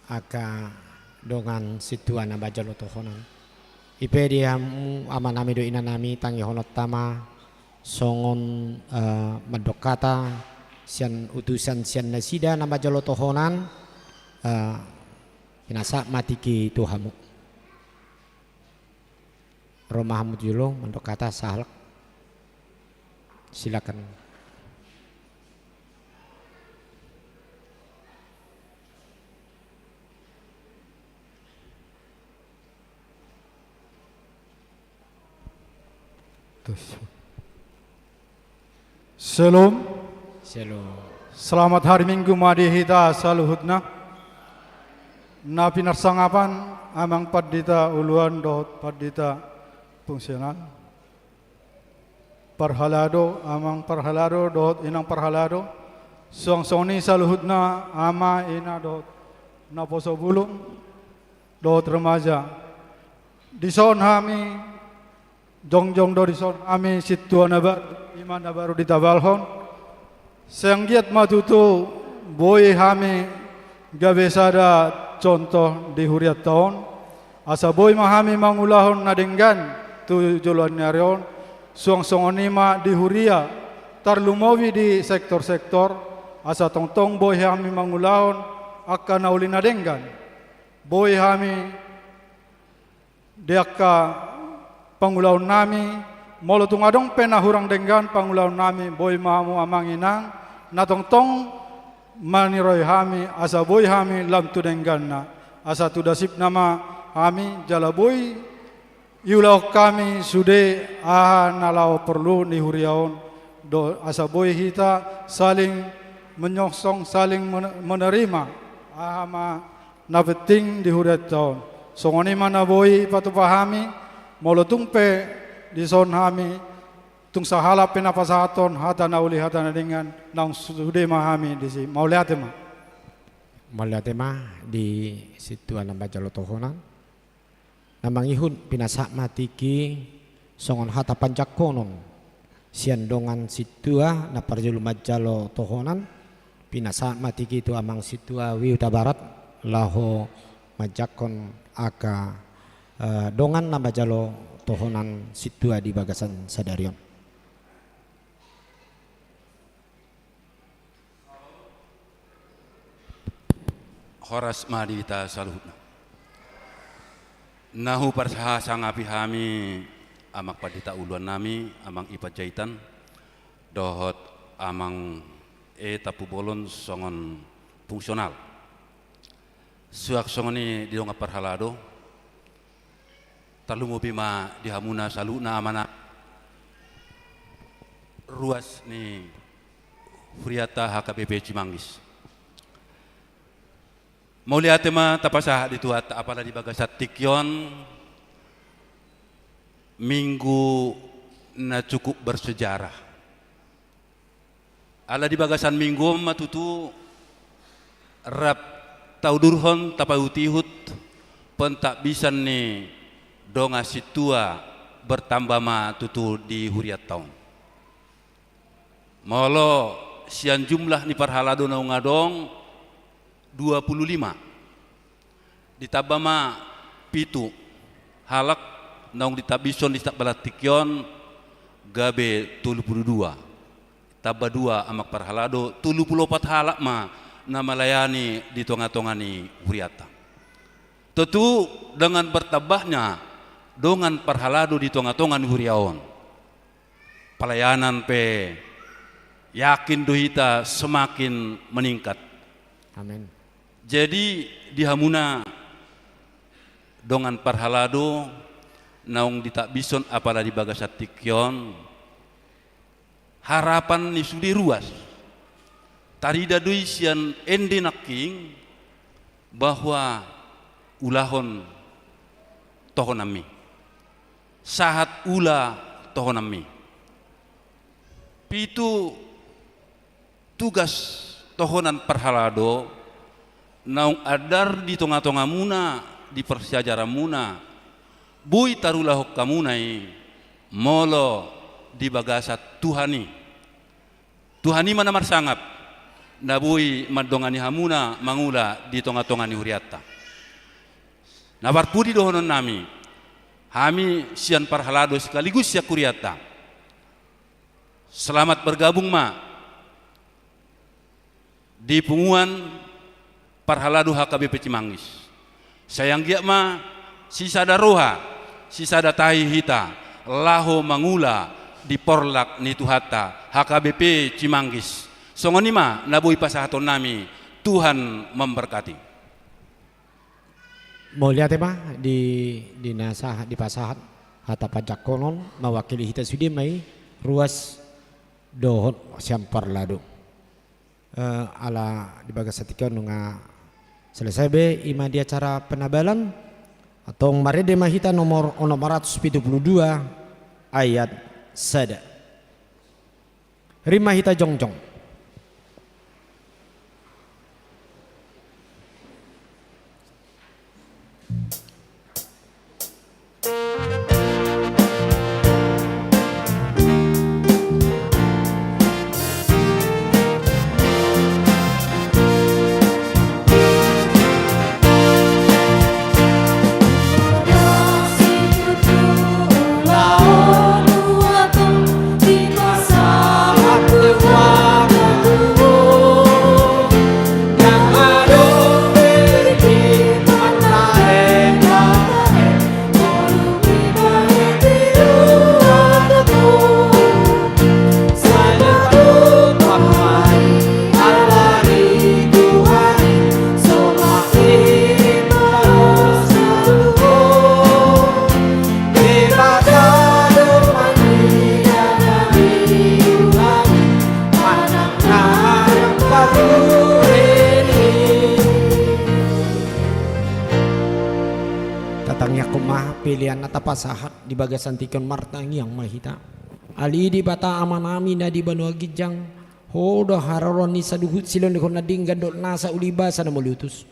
aka dongan situan na bajalo tohonan. Ipe dia aman nami do ina nami tangi honot tama songon madokata sian utusan sian nasida na bajalo tohonan pinasa matiki tuhamu. Romahamu julo mendokata sahalak. Silakan. Shalom. Shalom. Selamat hari Minggu madi hita saluhutna. Na pinarsangapan amang padita uluan dot padita fungsional. Parhalado amang parhalado dot inang parhalado. Song-soni saluhutna ama ina dot na poso bulung dot remaja. Dison hami jong-jong do dison ami situa nabar iman nabaru ditabalhon. Senggiat matutu boy hami gabesada contoh di huriat tahun asa boy mahami mangulahon nadenggan tu joluan nyarion suang-suang onima di huria tarlumowi di sektor-sektor asa tong-tong boy hami mangulahon akan nauli nadenggan boy hami diaka pangulahon nami molo tungadong pena hurang denggan pangulahon nami boy mahamu amanginang na tong-tong maniroy hami asa boy hami lam tu denggan na asa tu dasip nama hami jala boy iulau kami sude aha nalau perlu ni huriaon do asa boy hita saling menyongsong saling menerima aha ma na penting di huriat tahun songoni mana boy patu pahami molo tungpe di son hami tung sahala penapasaton hata nauli hata nadingan nang sude mahami di si mau lihat ma di situan na bajalo tohonan namang ihun pinasak matiki songon hata pancak konon sian dongan situa na parjulu bajalo tohonan pinasak matiki itu amang situa wiuta barat laho majakon aka dongan na bajalo tohonan situa di bagasan sadarion. Horas madita saluhutna. Nahu parsaha sangapi hami amak padita uluan nami amang ipat jaitan dohot amang tapu bolon songon fungsional. Suak songoni di donga parhalado talumo bima dihamuna saluna amana ruas ni Huriata HKBP Cimanggis. Mau lihat tema tapasah dituat apalah di bagasat tikyon minggu na cukup bersejarah. Ala di bagasan minggu matutu rap taudurhon tapautihut pentak bisan ni donga situa bertambah ma tutu di huriat tahun. Molo sian jumlah ni parhalado na ngadong 25 ditambah ma pitu halak naung ditabison di balat tikyon gabe 32 tambah 2 amak parhalado 34 halak ma na melayani di tonga-tonga ni huriata. Tentu dengan bertambahnya dongan parhalado di tonga-tonga ni huriaon pelayanan pe yakin duhita semakin meningkat. Amin. Jadi dihamuna dongan parhalado naung ditakbison apalah di bagasat tikyon harapan ni sudi ruas tarida dui sian ende naking bahwa ulahon tohonami sahat ula tohonami pitu tugas tohonan parhalado naung adar di tonga-tonga muna di persejarah muna bui tarulah hokkamunai molo di bagasat Tuhani mana marsangap nabui madongani hamuna mangula di tonga-tongani huriatta. Nawarpudi dohonon nami, hami sian parhalado sekaligus sia kuriatta. Selamat bergabung ma di punguan parhalado HKBP Cimanggis. Sayang giak ma sisada roha, sisada tahi hita, laho mangula di porlak nituhata HKBP Cimanggis. Songonima nabui pasahaton nami, Tuhan memberkati. Mau lihat apa di nasah di pasahat hata pajak konon mewakili hita sudi mai ruas dohot siampar lado ala di bagasatikan nunga selesai be ima di acara penabalan atau marede mahita nomor 472 ayat sada rima hita jongjong. Pilihan natapasahat di bagasan tikon martang yang mahita ali di bata amanami na di banua gijang hodo hararon ni saduhut silon dekon nading gandol nasa ulibasa na mulutus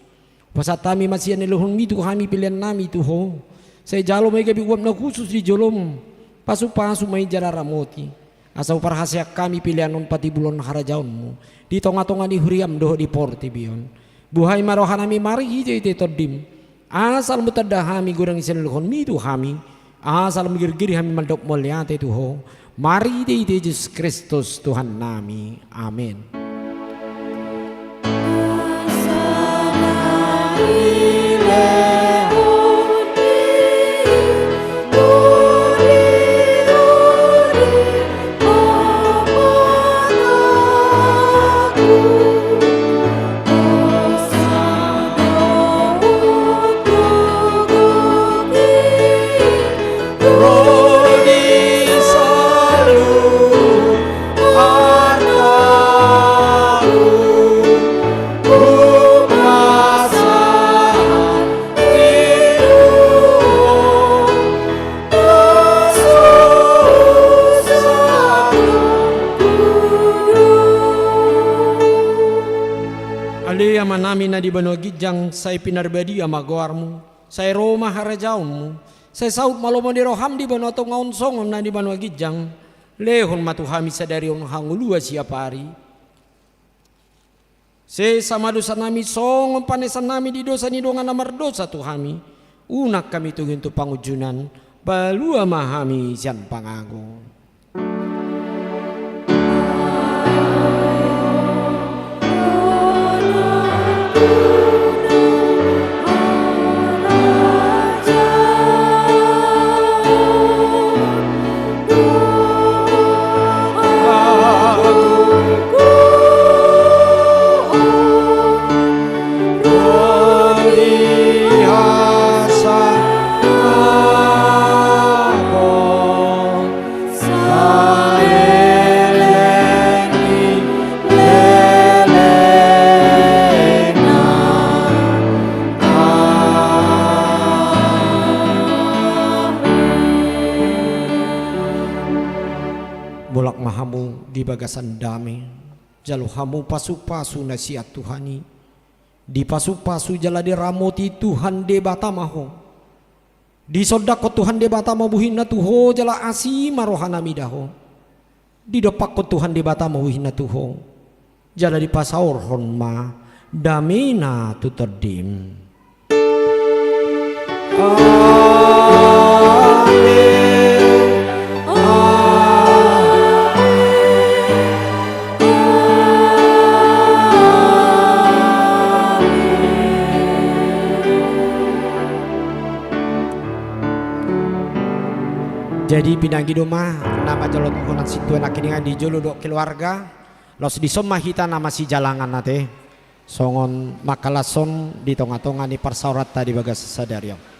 pasatami masian nelohon mitu kami pilihan nami tu ho saya jalo may gabi uam na khusus di jolom pasu-pasu may jararamoti asaw parhasya kami pilihan non pati bulon harajaon mo di tonga-tonga di huriam doho di porti biyon buhay marohanami mari hije ite todim asal mutada hami gurang isenelhon mitu hami asal migir-giri hami maldok mulyate tuho mari de Yesus Kristus Tuhan nami amin. Namin na di banua gijang say pinarbadi amagoarmu say Roma harajaunmu say saud malomon di roham di banua tongaon songon na di banua gijang lehon matuhami sadari on hangulua siapari say sama dosa nami songon panesan nami di dosa ni dongan namar dosa tuhami unak kami tungin tu pangujunan balua mahami sian pangago. Di bagasan dami jalo hamu pasu-pasu nasihat Tuhani di pasu-pasu jala di ramoti Tuhan de batamaho di sodako Tuhan de batama buhina tuho jala asima rohana midaho di dopak ko Tuhan de batama buhina tuho jala di pasaur honma damina tu terdim. Jadi pinagi doma nama jalot konan situ enak ini di jolo dok keluarga los di somma hita nama si jalangan nate songon makalason di tonga-tonga ni persaurat tadi bagas sadaryo.